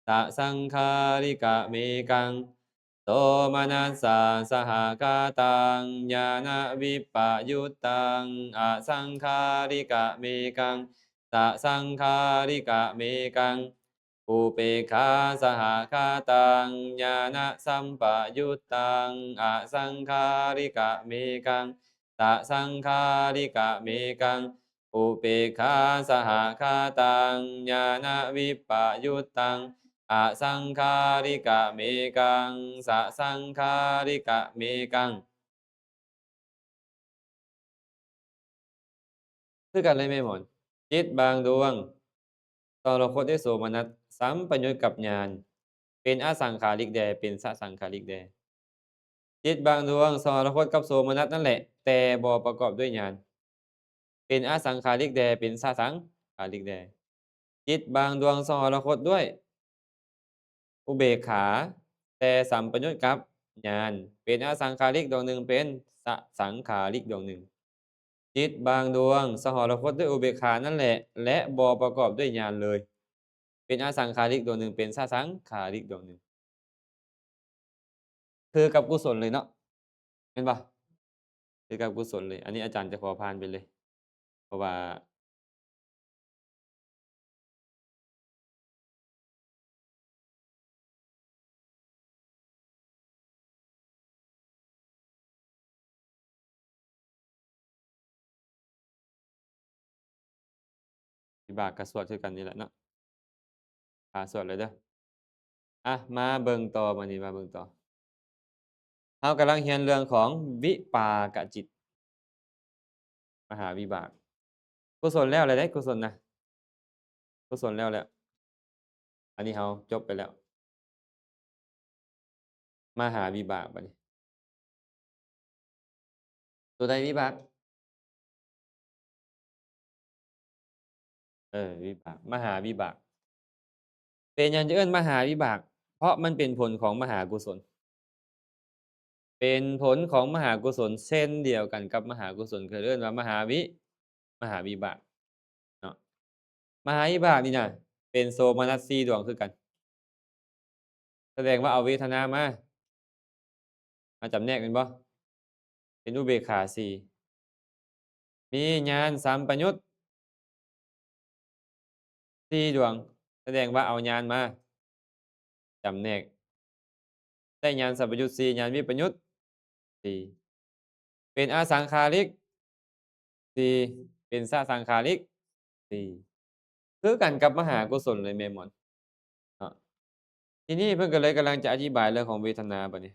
ตะสังขาริกะเมกังโสมนัสสะสหคาตังญาณวิปปยุตตังอสังขาริกะเมกังตะสังขาริกะเมกัง อุเปกขาสหคาตังญาณสัมปยุตตังอสังขาริกะเมกังตะสังขาริกะเมกังอุเปกขาสหคาตังญาณวิปปยุตตังอสังขาริกะเมกังสะสังขาริกะเมกังคือกันเลยแม่หมอนจิตบางดวงตรคตได้โสมนัสสัมปยุตกับญาณเป็นอสังขาริกแดเป็นสสังขาริกแด จิตบางดวงสรคตกับโสมนัสนั่นแหละแต่บ่ประกอบด้วยญาณเป็นอสังขาริกแดเป็นสสังขาริกแดจิตบางดวงสรคตด้วยอุเบกขาแต่สัมปยุตกับญาณเป็นอสังขาริกดวงหนึ่งเป็นสสังขาริกดวงหนึ่งจิตบางดวงสหรคตด้วยอุเบกขานั่นแหละและบ่ประกอบด้วยญาณเลยเป็นอสังขาริกดวงหนึ่งเป็นสสังขาริกดวงหนึ่งคือกับกุศลเลยเนาะเห็นปะคือกับกุศลเลยอันนี้อาจารย์จะขอผ่านไปเลยเพราะว่า วิบากก็สวดคือกันนี่แหละเนาะสวดเลยเด้อมาเบิ่งต่อบัดนี้มาเบิ่งต่อเรากำลังเรียนเรื่องของวิปากจิตมหาวิบากกุศลแล้วแล้วเด้กุศลนะกุศลแล้วแล้วอันนี้เราจบไปแล้วมหาวิบากบัดนี้ตัวใดวิบากวิบากมหาวิบากเป็นหยังจะเอิ้นมหาวิบากเพราะมันเป็นผลของมหากุศลเป็นผลของมหากุศลเช่นเดียวกันกับมหากุศลคือเอิ้นว่ามหาวิบากเนาะมหาวิบากนี่น่ะเป็นโสมนัส4ดวงคือกันแสดงว่าเอาเวทนามาจำแนกแม่นบ่เป็นอุเบกขา4มีญาณสัมปยุต4ดวงแสดงว่าเอาญาณมาจำแนกได้ญาณสัมปยุต4ญาณวิปยุต4เป็นอสังขาริก4เป็นสสังขาริก4คือกันกับมหากุศลเลยแม่หมอนเนาะทีนี้เพิ่นก็เลยกำลังจะอธิบายเรื่องของเวทนาบัดนี้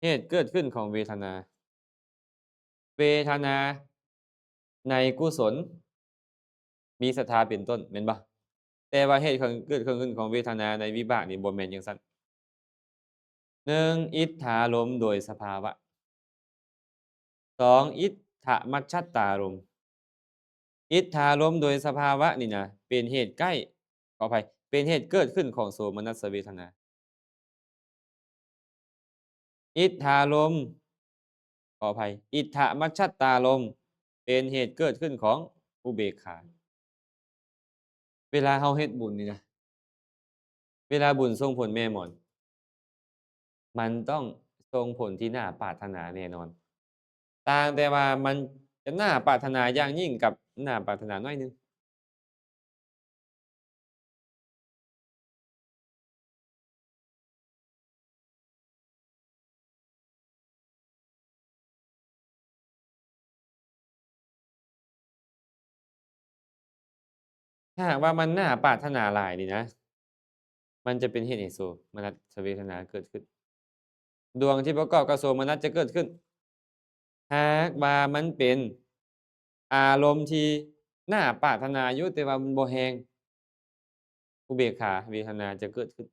เหตุเกิดขึ้นของเวทนาเวทนาในกุศลมีศรัทธาเป็นต้นแม่นบ่แต่ว่าเหตุของเกิดขึ้นของเวทนาในวิบากนี่บ่แม่นจังซั้น 1อิทธารมณ์โดยสภาวะ2อิทธมัชฌัตตารมณ์อิทธารมณ์โดยสภาวะนี่นะเป็นเหตุใกล้ขออภัยเป็นเหตุเกิดขึ้นของโสมนัสเวทนาอิทธารมณ์ ออภัย อิทธมัชฌัตตารมณ์เป็นเหตุเกิดขึ้นของอุเบกขา เวลาเราเฮ็ดบุญนี่นะ เวลาบุญส่งผลแม่หมอน มันต้องส่งผลที่น่าปรารถนาแน่นอน ต่างแต่ว่ามันจะน่าปรารถนาอย่างยิ่งกับน่าปรารถนาน้อยหนึ่ง ถ้าหากว่ามันน่าปรารถนาหลายนี่นะ มันจะเป็นเหตุให้โสมนัสเวทนาเกิดขึ้น ดวงที่ประกอบกับโสมนัสจะเกิดขึ้น หากว่ามันเป็นอารมณ์ที่น่าปรารถนาอยู่แต่ว่ามันบ่แรงอุเบกขาเวทนาจะเกิดขึ้น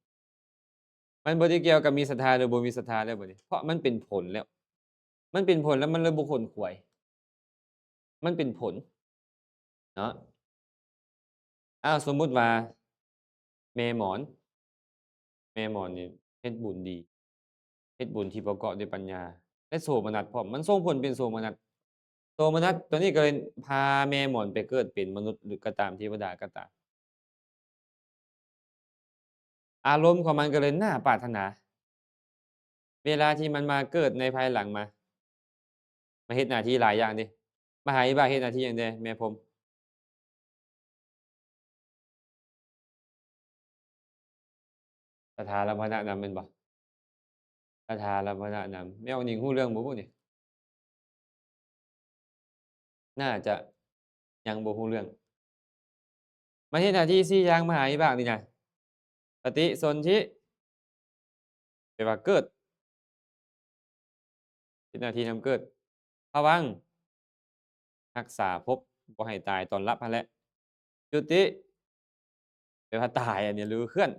มันบ่ได้เกี่ยวกับมีศรัทธาหรือบ่มีศรัทธาแล้วบัดนี้ เพราะมันเป็นผลแล้ว มันเป็นผลแล้วมันเลยบ่ขวนขวาย มันเป็นผล เนาะ สมมุติว่าแม่หมอน แม่หมอนนี่เฮ็ดบุญดี เฮ็ดบุญที่ประกอบด้วยปัญญา และโสมนัสพร้อม มันส่งผลเป็นโสมนัส โสมนัสตัวนี้ก็เลยพาแม่หมอนไปเกิดเป็นมนุษย์หรือก็ตามเทวดาก็ตาม อารมณ์ของมันก็เลยน่าปรารถนา เวลาที่มันมาเกิดในภายหลังมาเฮ็ดหน้าที่หลายอย่างเดะมหาวิบากเฮ็ดหน้าที่หยังแหน่แม่ผม คาถาลัมพนะนำแม่นบ่คาถาลัมพนะนำแม่ออกนิงรู้เรื่องบ่บุนี่น่าจะยังบ่รู้เรื่องมันเฮ็ดหน้าที่4อย่างมหาวิบากนี่น่ะปฏิสนธิแปลว่าเกิดเฮ็ดหน้าที่นำเกิดภวังค์รักษาภพบ่ให้ตายต้อนรับหั้นแหละจุติแปลว่าตายอันนี้หรือเคลื่อน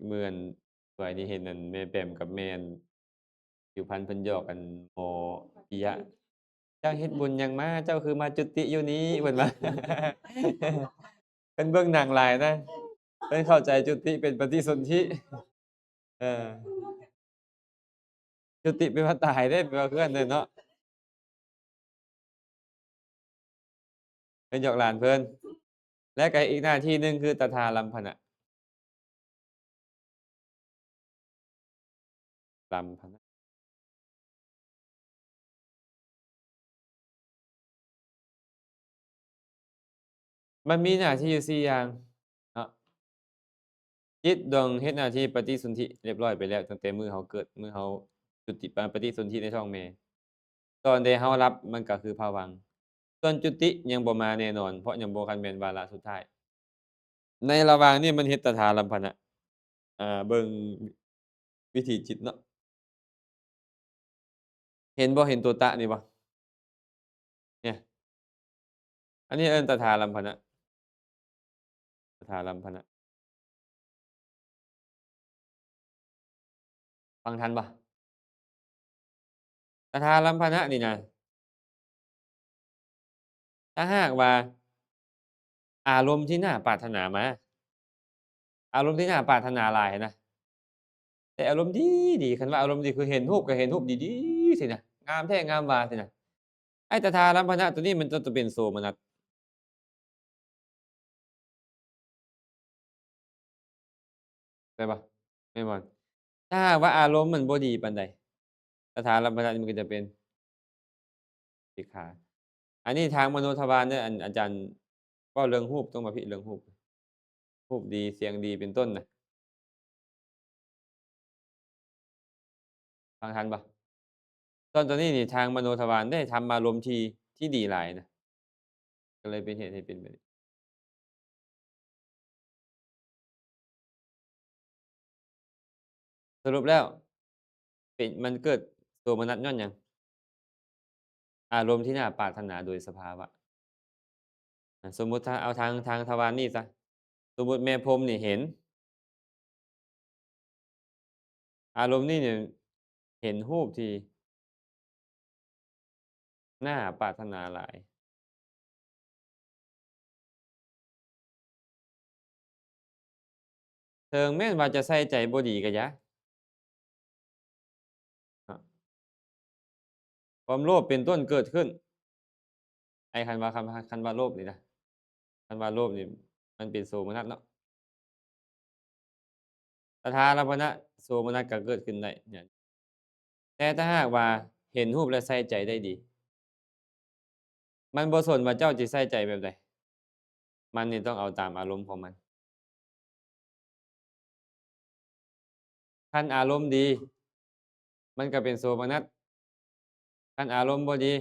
มื้ออันมื้อนี้เห็นอันแม่แป้มกับแม่อันผิวพรรณเพิ่นหยอกกันหมอปิยะ เจ้าเฮ็ดบุญหยังมาเจ้าคือมาจุติอยู่นี้เพิ่นว่าเพิ่นเบิ่งหนังหลายนะเพิ่นเข้าใจจุติเป็นปฏิสนธิเออจุติแปลว่าตายเด้แปลว่าคือกันเด้อเนาะเพิ่นหยอกหลานเพิ่นและก็อีกหน้าที่หนึ่งคือตถาลัมภนะลัมภนะมันมีหน้าที่อยู่4อย่างเนาะจิตดวงเฮ็ดหน้าที่ปฏิสนธิเรียบร้อยไปแล้วตั้งแต่มื้อเราเกิดมื้อเราจุติปฏิสนธิในท้องแม่ตอนที่เรารับมันก็คือภวังค์ส่วนจุติยังบ่มาแน่นอนเพราะยังบ่คันแม่นวาระสุดท้าย ในระหว่างนี้มันเฮ็ดตถาลัมภนะเบิ่งวิถีจิตเนาะเห็นบ่เห็นตัวตะนี่บ่เนี่ยอันนี้เอิ้นตถาลัมภนะตถาลัมภนะฟังทันบ่ตถาลัมภนะนี่นะถ้าหากว่าอารมณ์ที่น่าปรารถนามาอารมณ์ที่น่าปรารถนาหลายนะแต่อารมณ์ดีดีคันว่าอารมณ์ดีคือเห็นรูปก็เห็นรูปดีๆสินะงามแท้งามว่าสินะไอ้ตถาลัมภนะตัวนี้มันจะเป็นโสมนัสใช่เปล่าแม่นบ่ถ้าหากว่าอารมณ์มันบ่ดีปานใดตถาลัมภนะนี่มันก็จะเป็นอุเบกขา อันนี้ทางมโนทวารเนี่ยอาจารย์เว้าเรื่องรูปต้องมาพิเรื่องรูปรูปดีเสียงดีเป็นต้นน่ะฟังทันเปล่าตัวนี้นี่ทางมโนทวารได้ทำอารมณ์ที่ดีหลายนะก็เลยเป็นเหตุให้เป็นแบบนี้สรุปแล้วเป็นมันเกิดโสมนัสย้อนหยังอารมณ์ที่น่าปรารถนาโดยสภาวะสมมุติถ้าเอาทางทวารนี่เสียสมมุติแม่พรหมนี่เห็นอารมณ์นี่เนี่ยเห็นรูปที่น่าปรารถนาหลายถึงแม้ว่าจะใส่ใจบ่ดีก็ยะ ความโลภเป็นต้นเกิดขึ้น ไอ้คันว่าโลภนี่นะคันว่าโลภนี่มันเป็นโสมนัสเนาะตถาลัมพนะโสมนัสก็เกิดขึ้นได้เนี่ยแต่ถ้าหากว่าเห็นรูปและใส่ใจได้ดี มันบ่สนว่าเจ้าสิใส่ใจแบบใดมันนี่ต้องเอาตามอารมณ์ของมันคันอารมณ์ดี มันก็เป็นโสมนัสคันอารมณ์บ่ดี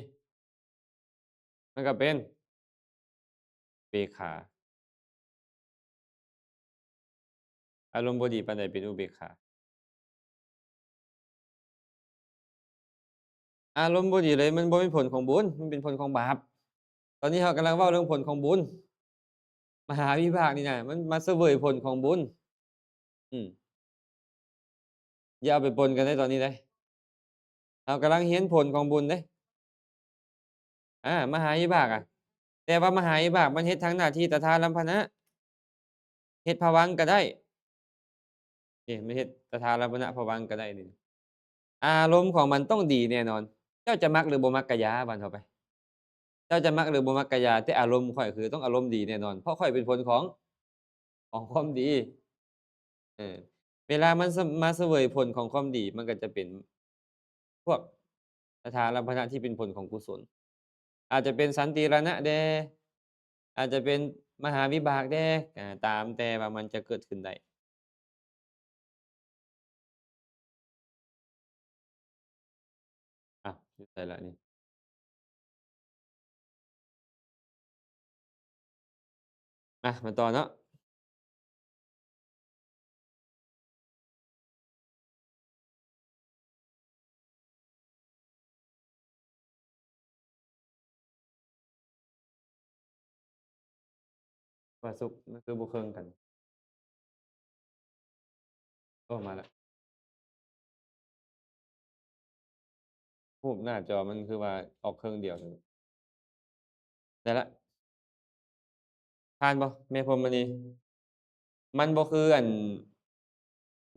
มันก็เป็นอุเบกขาอารมณ์บ่ดีปานใดเป็นอุเบกขาอารมณ์บ่ดีเลยมันบ่เป็นผลของบุญมันเป็นผลของบาปตอนนี้เรากำลังเว้าเรื่องผลของบุญมหาวิบากนี่น่ะมันมาเสวยผลของบุญอืมอย่าเอาไปปนกันเด้ตอนนี้เด้เรากำลังเรียนผลของบุญเด้มหาวิบากอะแต่ว่ามหาวิบากมันเฮ็ดทั้งหน้าที่ตถาลัมพนะเฮ็ดภวังค์ก็ได้นี่มันเฮ็ดตถาลัมพนะภวังค์ก็ได้นี่อารมณ์ของมันต้องดีแน่นอนเจ้าจะมักหรือบ่มักก็หยาว่าเข้าไปเจ้าจะมักหรือบ่มักก็หยาแต่อารมณ์ข้อยคือต้องอารมณ์ดีแน่นอนเพราะข้อยเป็นผลของความดีเออเวลามันมาเสวยผลของความดีมันก็จะเป็นพวกตถาลัมพนะที่เป็นผลของกุศลอาจจะเป็นสันติรณะแด่อาจจะเป็นมหาวิบากแด่ตามแต่ว่ามันจะเกิดขึ้นได้อ้าวอยู่ไสแล้วนี่มาต่อเนาะว่าสุขมันคือบ่เคิงกันโอ้มาแล้วรูปหน้าจอมันคือว่าออกเครื่องเดียวเลยได้แล้วผ่านบ่แม่พรหมณีมันบ่คือ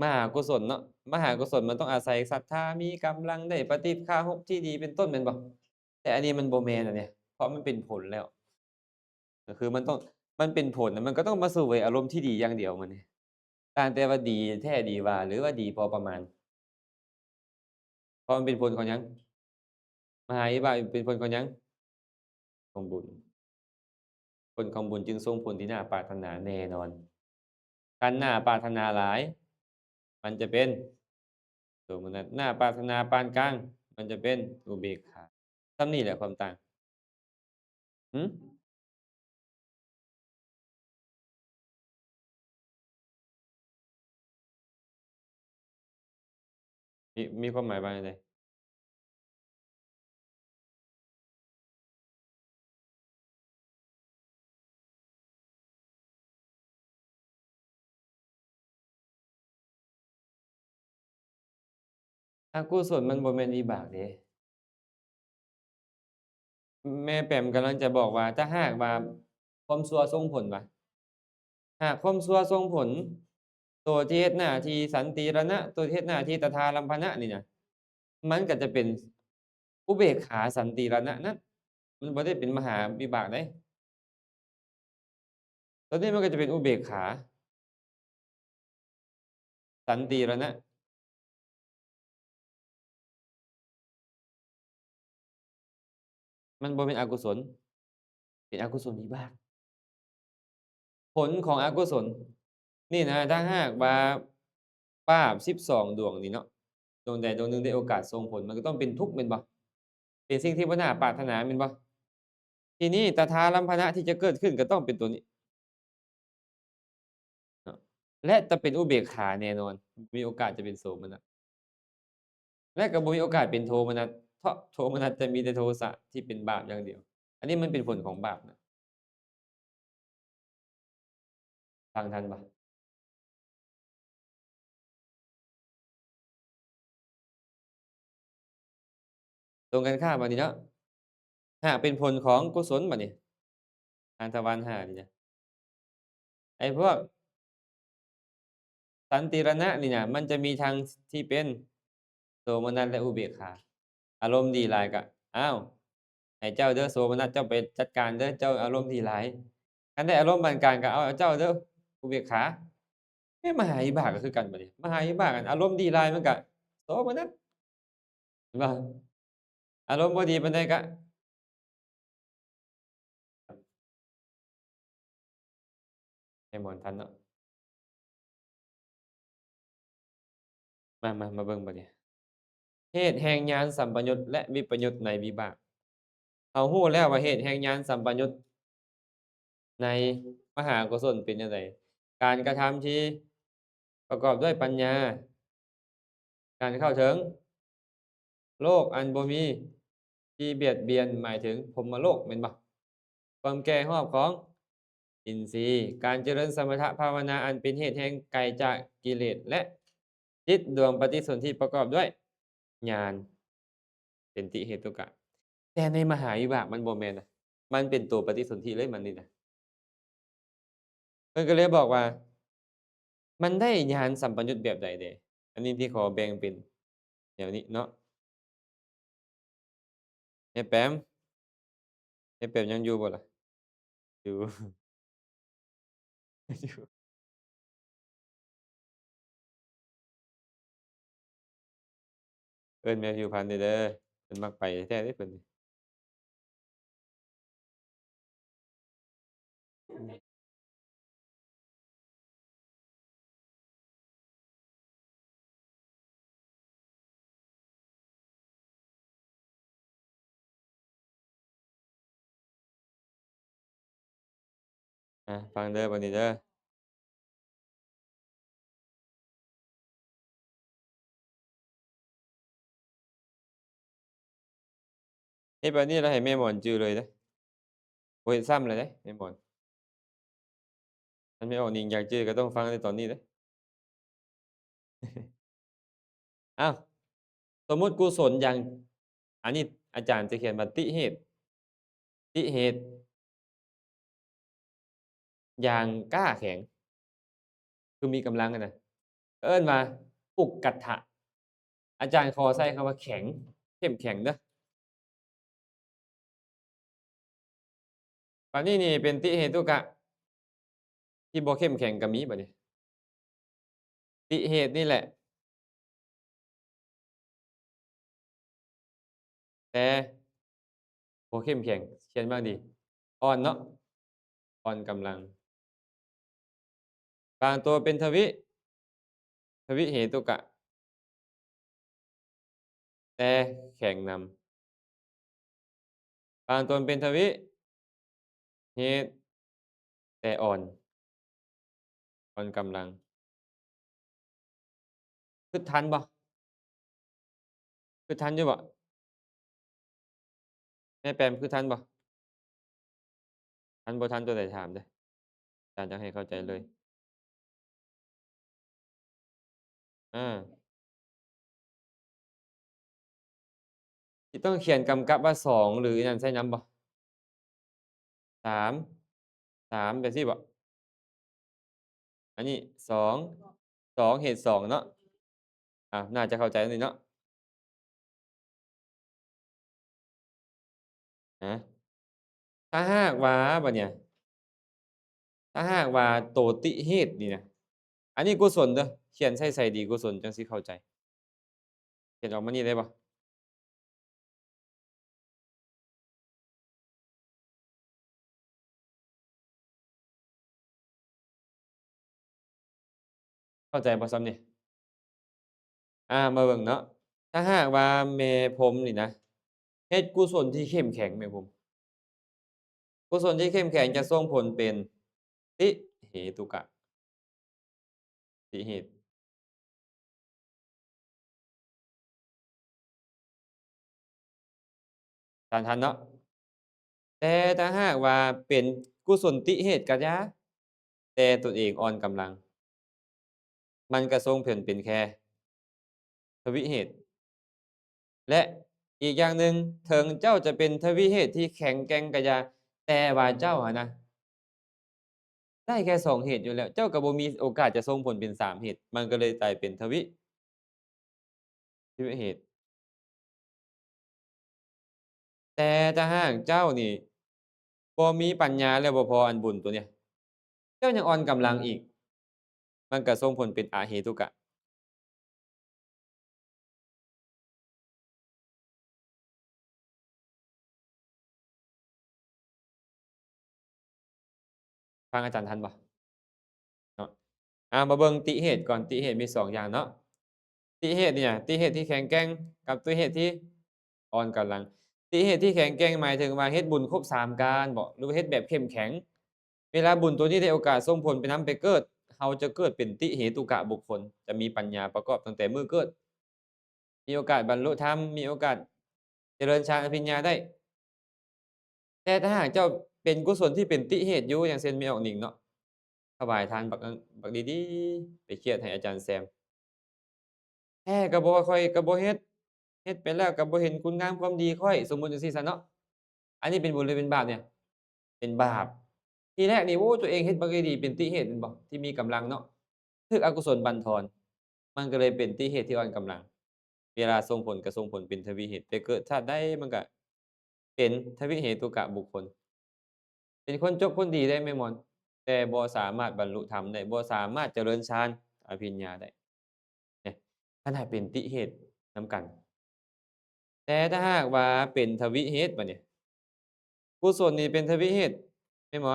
มหากุศลเนาะมหากุศลมันต้องอาศัยศรัทธามีกำลังได้ปฏิฆาหกที่ดีเป็นต้นแม่นบ่แต่อันนี้มันบ่แม่นอันเนี้ยเพราะมันเป็นผลแล้วก็คือมันเป็นผลน่ะมันก็ต้องมาเสวยอารมณ์ที่ดีอย่างเดียวบัดนี้ต่างแต่ว่าดีแท้ดีว่าหรือว่าดีพอประมาณเพราะมันเป็นผลของหยังมหาวิบากเป็นผลของหยังของบุญผลของบุญจึงส่งผลที่น่าปรารถนาแน่นอนคันน่าปรารถนาหลายมันจะเป็นโสมนัสน่าปรารถนาปานกลางมันจะเป็นอุเบกขาส่ำนี้แหละความต่างหือมีความหมายว่าจั่งใดอกุศลมันบ่แม่นวิบากเดะแม่แป๋มกำลังจะบอกว่าถ้าหากว่าความชั่วส่งผลวะหากความชั่วส่งผลตัวที่เฮ็ดหน้าที่สันติรณะตัวที่เฮ็ดหน้าที่ตถาลัมพนะนี่น่ะมันก็จะเป็นอุเบกขาสันติรณะนั้นมันบ่ได้เป็นมหาวิบากเดะตัวนี้มันก็จะเป็นอุเบกขาสันติรณะมันบ่แม่นอกุศลเป็นอกุศลวิบาก ผลของอกุศลนี่นะถ้าหากว่าบาป12ดวงนี่เนาะดวงใดดวงหนึ่งได้โอกาสส่งผลมันก็ต้องเป็นทุกข์แม่นบ่เป็นสิ่งที่บ่น่าปรารถนาแม่นบ่ทีนี้ตถาลัมภนะที่จะเกิดขึ้นก็ต้องเป็นตัวนี้เนาะและจะเป็นอุเบกขาแน่นอนมีโอกาสจะเป็นโสมนัสและก็บ่มีโอกาสเป็นโทมนัสเพราะโทมนัสจะมีแต่โทสะที่เป็นบาปอย่างเดียวอันนี้มันเป็นผลของบาปนะฟังทันเปล่าตรงกันข้ามบัดนี้เนาะหากเป็นผลของกุศลบัดนี้ทานตะวัน5นี่นะไอ้พวก สันติรณะนี่น่ะมันจะมีทางที่เป็นโสมนัสและอุเบกขาอารมณ์ดีหลายก็ อ้าวให้เจ้าเด้อโสมนัสเจ้าไปจัดการเด้อเจ้าอารมณ์ดีหลายคันได้อารมณ์ปานกลางก็เอาเจ้าเด้ออุเบกขาเอ๊ะมหาวิบากก็คือกันบัดนี้มหาวิบากอันอารมณ์ดีหลายมันก็โสมนัสเห็นบ่อารมณ์บ่ดีปานใดก็ให้หมอนทันเนาะมาเบิ่งบัดนี้เหตุแห่งญาณสัมปยุตและวิปยุตในวิบากเรารู้แล้วว่าเหตุแห่งญาณสัมปยุตในมหากุศลเป็นจังไดการกระทำที่ประกอบด้วยปัญญาการเข้าถึงโลกอันบ่มีที่เบียดเบียนหมายถึงพรหมโลกแม่นบ่ความแก่รอบของอินทรีย์การเจริญสมถภาวนาอันเป็นเหตุแห่งไกลจากกิเลสและจิตดวงปฏิสนธิประกอบด้วยญาณเป็นติเหตุกะแต่ในมหาวิบากมันบ่แม่นนะมันเป็นตัวปฏิสนธิเลยมันนี่นะเพิ่นก็เลยบอกว่ามันได้ญาณสัมปยุตแบบใดเดะอันนี้ที่ขอแบ่งเป็นแนวนี้เนาะยายแปมยายแปมยังอยู่บ่ล่ะอยู่อยู่เอิ้นแม่ผิวพรรณนี่เด้อเพิ่นมักไปแท้เดะเพิ่นนี่อืมฟังเด้อบัดนี้เด้อเฮ็ดแบบนี้แล้วให้แม่หมอนจือเลยเด้อบ่เฮ็ดซ้ำเลยเด้แม่หมอนคันแม่ออกนิ่งอยากจือก็ต้องฟังในตอนนี้เด้ออ้าวสมมุติกุศลอย่างอันนี้อาจารย์จะเขียนว่าติเหตุติเหตุอย่างกล้าแข็งคือมีกำลังอะนะเอิ้นว่าอุกกัตถะอาจารย์ขอใช้คำว่าแข็งเข้มแข็งเด้อบัดนี้นี่เป็นติเหตุกะที่บ่เข้มแข็งก็มีบัดนี้ติเหตุนี่แหละแต่บ่เข้มแข็งเขียนว่าดีอ่อนเนาะอ่อนกำลังบางตัวเป็นทวิเหตุกะแต่แข็งนำบางตัวเป็นทวิเหตุแต่อ่อนกำลังคือทันบ่คือทันอยู่บ่แม่แปมคือทันบ่ทันบ่ทันตัวใดถามเด้ออาจารย์จะให้เข้าใจเลยอาสิต้องเขียนกำกับว่า2หรืออันนั้นใส่นำบ่3 3จั่งซี้บ่อันนี้2เหตุ2เนาะน่าจะเข้าใจแล้วนี่เนาะอาถ้าหากว่าบัดเนี่ยถ้าหากว่าโตติเหตุนี่นะอันนี้กุศลเด้อเขียนใส่ดีกุศลจั่งสิเข้าใจเขียนออกมานี่ได้บ่เข้าใจบ่ส่ำนี้มาเบิ่งเนาะถ้าหากว่าแม่ผมนี่นะเฮ็ดกุศลที่เข้มแข็งแม่ผมกุศลที่เข้มแข็งจะส่งผลเป็นติเหตุกะติเหตุตามทันเนาะแต่ถ้าหากว่าเป็นกุศลติเหตุก็ยาแต่ตนเองอ่อนกำลังมันก็ส่งผลเป็นแค่ทวิเหตุและอีกอย่างหนึ่งถึงเจ้าจะเป็นทวิเหตุที่แข็งแกร่งก็ยาแต่ว่าเจ้าอะนะได้แค่2เหตุอยู่แล้วเจ้าก็บ่มีโอกาสจะส่งผลเป็น3เหตุมันก็เลยกลายเป็นทวิเหตุ แต่ถ้าหากเจ้านี่บ่มีปัญญาแล้วบ่พออันบุญตัวเนี้ยเจ้ายังอ่อนกำลังอีกมันก็ส่งผลเป็นอาเหตุกะฟังอาจารย์ทันบ่เนาะมาเบิ่งติเหตุก่อนติเหตุมี2อย่างเนาะติเหตุเนี่ยติเหตุที่แข็งแกร่งกับติเหตุที่อ่อนกำลังติเหตุที่แข็งแกร่งหมายถึงว่าเฮ็ดบุญครบ3การบ่หรือว่าเฮ็ดแบบเข้มแข็งเวลาบุญตัวนี้ได้โอกาสส่งผลไปนำไปเกิดเราจะเกิดเป็นติเหตุกะบุคคลจะมีปัญญาประกอบตั้งแต่มื้อเกิด มีโอกาสบรรลุธรรมมีโอกาสเจริญฌานอภิญญาได้แต่ถ้าหากเจ้าเป็นกุศลที่เป็นติเหตุอยู่อย่างเช่นไม่ออกหนิงเนาะถวายทานบักดีๆไปเครียดให้อาจารย์แซมแท้ก็บ่ค่อยก็บ่เฮ็ดเฮ็ดไปแล้วก็บ่เห็นคุณงามความดีค่อยสมมุติจังซี่ซั้นเนาะอันนี้เป็นบุญหรือเป็นบาปเนี่ยเป็นบาปทีแรกนี่โอ้ตัวเองเฮ็ดบักดีๆเป็นติเหตุแม่นบ่ที่มีกำลังเนาะถูกอกุศลบั่นทอนมันก็เลยเป็นติเหตุที่อ่อนกำลัง เวลาส่งผลก็ส่งผลเป็นทวีเหตุไปเกิดชาติใดมันก็เป็นทวิเหตุกะบุคคลเป็นคนจบคนดีได้แม่นบ่แต่บ่สามารถบรรลุธรรมได้บ่สามารถเจริญฌานอภิญญาได้เนี่ยขนาดเป็นติเหตุนำกันแต่ถ้าหากว่าเป็นทวิเหตุบัดนี้กุศลนี่เป็นทวิเหตุแม่นบ่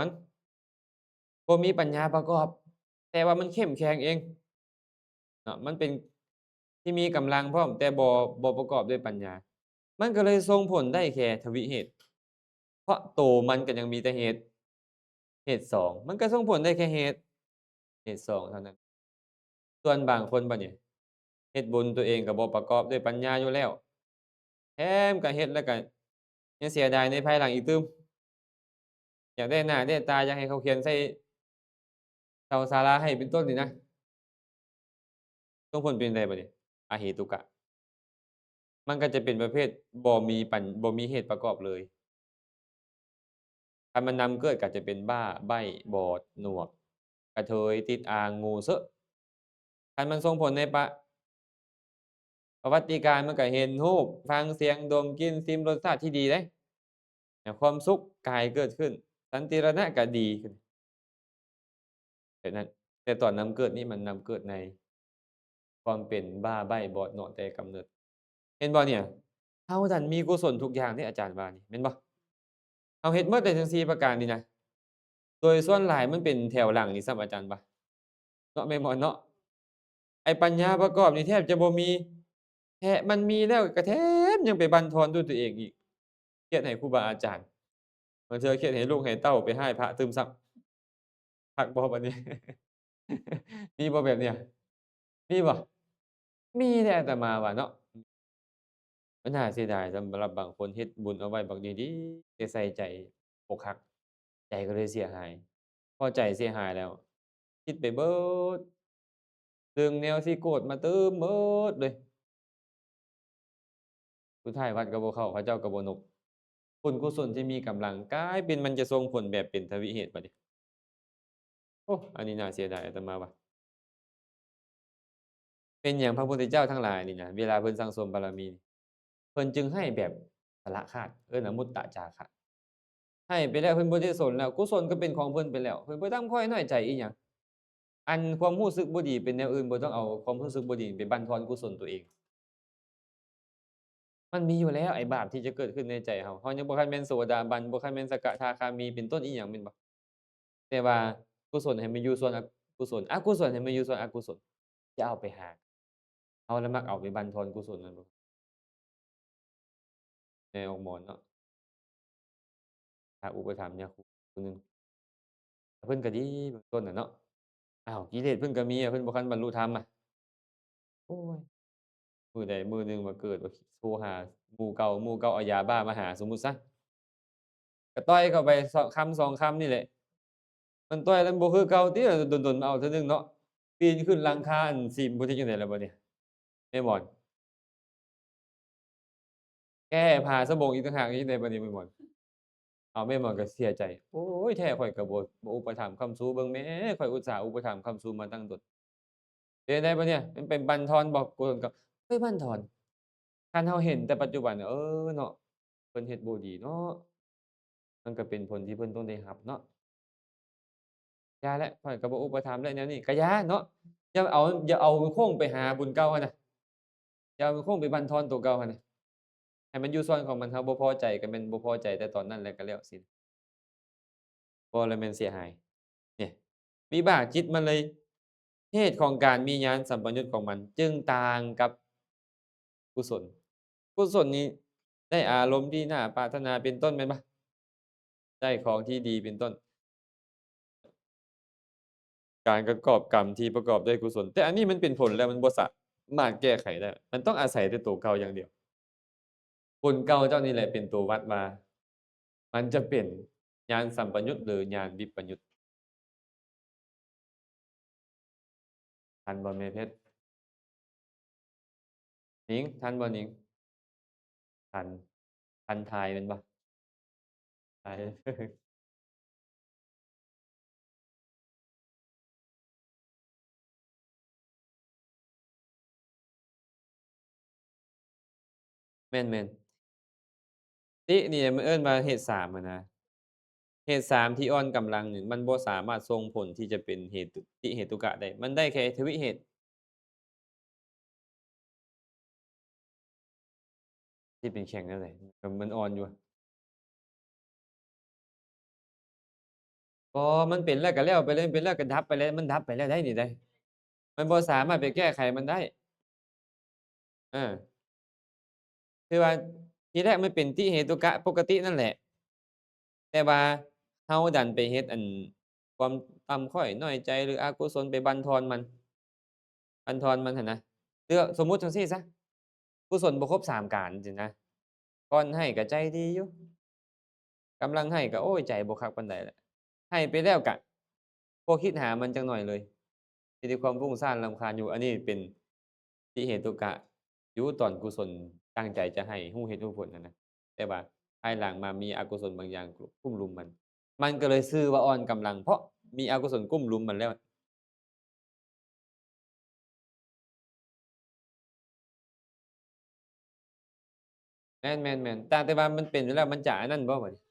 บ่มีปัญญาประกอบแต่ว่ามันเข้มแข็งเองเนาะมันเป็นที่มีกำลังพร้อมแต่บ่ประกอบด้วยปัญญามันก็เลยส่งผลได้แค่ทวิเหตุ เพราะตัวมันก็ยังมีแต่เหตุ2มันก็ส่งผลได้แค่เหตุ2เท่านั้นส่วนบางคนบัดนี้เฮ็ดบุญตัวเองก็บ่ประกอบด้วยปัญญาอยู่แล้วแถมก็เฮ็ดแล้วก็ยังเสียดายในภายหลังอีกตึมอยากได้หน้าได้ตาอยากให้เขาเขียนใส่เสาศาลาให้เป็นต้นนี่นะส่งผลเป็นจั่งใดบัดนี้อเหตุกะมันก็จะเป็นประเภทบ่มีเหตุประกอบเลยคันมันนำเกิดก็จะเป็นบ้าใบ้บอดหนวกกระเทยติดอ่างโง่เซ้อคันมันส่งผลในประวัติการมันก็เห็นรูปฟังเสียงดมกลิ่นลิ้มรสชาติที่ดีเดะความสุขกายเกิดขึ้นสันติรณะก็ดีขึ้นแต่นั้นแต่ตอนนำเกิดนี่มันนำเกิดในความเป็นบ้าใบ้บอดเนาะแต่กำเนิดเห็นบ่เนี่ยเราดันมีกุศลทุกอย่างที่อาจารย์ว่านี่แม่นบ่เราเฮ็ดหมดได้ทั้ง4ประการนี่นะโดยส่วนหลายมันเป็นแถวหลังนี่ซ้ำอาจารย์ว่าเนาะแม่นบ่เนาะไอ้ปัญญาประกอบนี่แทบจะบ่มีแท้มันมีแล้วก็แถมยังไปบั่นทอนด้วยตัวเองอีกเครียดให้ครูบาอาจารย์ บางเทื่อเครียดให้ลูกให้เต้าไปร้ายพระตึมซับคักบ่บัดนี้มีบ่แบบเนี้ยมีบ่มีแท้อาตมาว่าเนาะมันน่าเสียดายสำหรับบางคนเฮ็ดบุญเอาไว้บักดีๆแต่ใส่ใจอกหักใจก็เลยเสียหายพอใจเสียหายแล้วคิดไปเบิดเรื่องแนวสิโกรธมาเต็มเบิดเลยสุดท้ายวัดก็บ่เข้าเขาเจ้าก็บ่นบบุญกุศลที่มีกำลังกลายเป็นมันจะส่งผลแบบเป็นทวีเหตุบัดนี้ โอ้อันนี้น่าเสียดายอาตมาว่าเป็นหยังพระพุทธเจ้าทั้งหลายนี่นะเวลาเพิ่นสั่งสมบารมีเพิ่นจึงให้แบบสละขาดเอิ้นว่ามุตตะจาคะให้ไปแล้วเพิ่นบ่ได้สนแล้วกุศลก็เป็นของเพิ่นไปแล้วเพิ่นบ่ต้องคอยน้อยใจอีหยังอันความรู้สึกบ่ดีเป็นแนวอื่นบ่ต้องเอาความรู้สึกบ่ดีไปบั่นทอนกุศลตัวเองมันมีอยู่แล้วไอ้บาปที่จะเกิดขึ้นในใจเรายังบ่ทันแม่นโสดาบันบ่ทันแม่นสกทาคามีเป็นต้นอีหยังแม่นบ่แต่ว่ากุศลให้มันอยู่ส่วนกุศลอกุศลให้มันอยู่ส่วนอกุศลอย่าเอาไปหาเอาแล้วมักเอาไปบั่นทอนกุศลนั่นบ่ แนวหมอนเนาะพระอุปถัมภ์ยาคูผู้หนึ่งเพิ่นก็ดีเบื้องต้นอะเนาะอ้าวกิเลสเพิ่นก็มีอะเพิ่นบ่ทันบรรลุธรรมอะโอ้ยมื้อใดมื้อหนึ่งมาเกิดว่าโทรหาหมู่เก่าเอายาบ้ามาหาสมมุติซะก็ต่อยเข้าไปคำ2คำนี่แหละมันต่อยแล้วมันบ่คือเก่าติดนๆมาเอาเทื่อหนึ่งเนาะปีนขึ้นหลังคาอันสิบ่รู้จักจั่งใดแล้วบัดนี้แม่หมอนแก้ผ้าสบงอีกต่างหากเฮ็ดจั่งใดบัดนี้แม่หมอน อ้าวแม่หมอนก็เสียใจโอ๊ยแท้ข้อยก็บ่อุปถัมภ์ค้ำชูเบิ่งแหมข้อยอุตส่าห์อุปถัมภ์ค้ำชูมาตั้งโดนเป็นจั่งใดบัดเนี่ยมันไปบั่นทอนบ่กุศลก็เฮ้ยบั่นทอนคันเฮาเห็นแต่ปัจจุบันอะเออเนาะ เพิ่นเฮ็ดบ่ดีเนาะมันก็เป็นผลที่เพิ่นต้องได้รับเนาะอย่าแล้วข้อยก็บ่อุปถัมภ์แล้วแนวนี้ก็อย่าเนาะอย่าเอาคงไปหาบุญเก่าหั้นน่ะอย่าเอาคงไปบั่นทอนตัวเก่าหั้นน่ะให้มันอยู่ส่วนของมันเราบ่พอใจก็แม่นบ่พอใจแต่ตอนนั้นแล้วก็แล้วเสิบ่แล้วแม่นเสียหายเนี่ยวิบากจิตมันเลยเหตุของการมีญาณสัมปยุตของมันจึงต่างกับกุศลกุศลนี่ได้อารมณ์ที่น่าปรารถนาเป็นต้นแม่นเปล่าได้ของที่ดีเป็นต้น การประกอบกรรมที่ประกอบด้วยกุศลแต่อันนี้มันเป็นผลแล้วมันบ่สามารถแก้ไขได้มันต้องอาศัยแต่ตัวเก่าอย่างเดียวผลเก่าเจ้านี่แหละเป็นตัววัดว่ามันจะเป็นญาณสัมปยุตหรือญาณวิปยุตทันบ่แม่เพชรหนิงทันบ่หนิงทันทันทายแม่นบ่ทายแม่นๆตินี่มันเอิ้นว่าเหตุ3อะนะเหตุ3ที่อ่อนกำลังนี่มันบ่สามารถส่งผลที่จะเป็นเหตุติเหตุกะได้มันได้แค่ทวิเหตุที่เป็นแข็งนั่นแหละก็มันอ่อนอยู่ บ่มันเป็นแล้วก็แล้วไปเลยมันเป็นแล้วก็ดับไปเลยมันดับไปแล้วได้นี่ได้มันบ่สามารถไปแก้ไขมันได้อาคือว่าทีแรกมันเป็นติเหตุกะปกตินั่นแหละแต่ว่าเราดันไปเฮ็ดความต่ำข้อยน้อยใจหรืออกุศลไปบั่นทอนมันบั่นทอนมันหั้นนะหรือสมมุติจั่งซี้ซะกุศลบ่ครบ3การจังซี้นะก่อนให้ก็ใจดีอยู่กำลังให้ก็โอ๊ยใจบ่คักปานใดแล้วให้ไปแล้วก็บ่คิดหามันจักหน่อยเลย มีแต่ความฟุ้งซ่านรำคาญอยู่อันนี้เป็นติเหตุกะอยู่ตอนกุศลตั้งใจจะให้รู้เหตุรู้ผลอะนะแต่ว่าภายหลังมามีอกุศลบางอย่างกุมรุมมันมันก็เลยชื่อว่าอ่อนกำลังเพราะมีอกุศลกุมรุมมันแล้วแม่นๆๆแต่ว่ามันเป็นอยู่แล้วมันจะอันนั้นบ่บัดนี้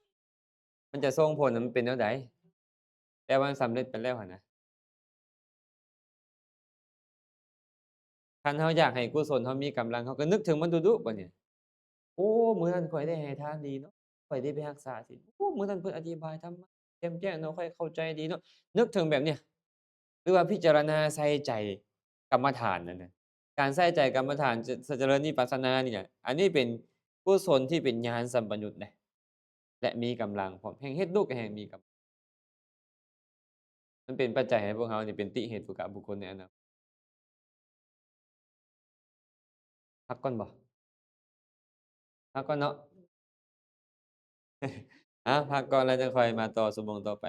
มันจะส่งผลน่ะมันเป็นแนวใดแต่ว่ามันสำเร็จไปแล้วหั้นนะคันเราอยากให้กุศลเรามีกำลังเราก็นึกถึงมันดูๆบัดนี้ โอ้มื้อนั้นข้อยได้ให้ทานดีเนาะข้อยได้ไปรักษาศีลโอ้มื้อนั้นเพิ่นอธิบายธรรมะแจ่มแจ้งเนาะข้อยเข้าใจดีเนาะนึกถึงแบบเนี้ยหรือว่าพิจารณาใส่ใจกรรมฐานนั่นน่ะการใส่ใจกรรมฐานเจริญวิปัสสนาเนี่ยอันนี้เป็นกุศลที่เป็นญาณสัมปยุตนะและมีกำลังพร้อมแฮ่งเฮ็ดลูกก็แฮ่งมีมันเป็นปัจจัยให้พวกเรานี่เป็นติเหตุกะบุคคลในอนาพักก่อนบ่พักก่อนเนาะพักก่อนแล้วจังค่อยมาต่อชั่วโมงต่อไป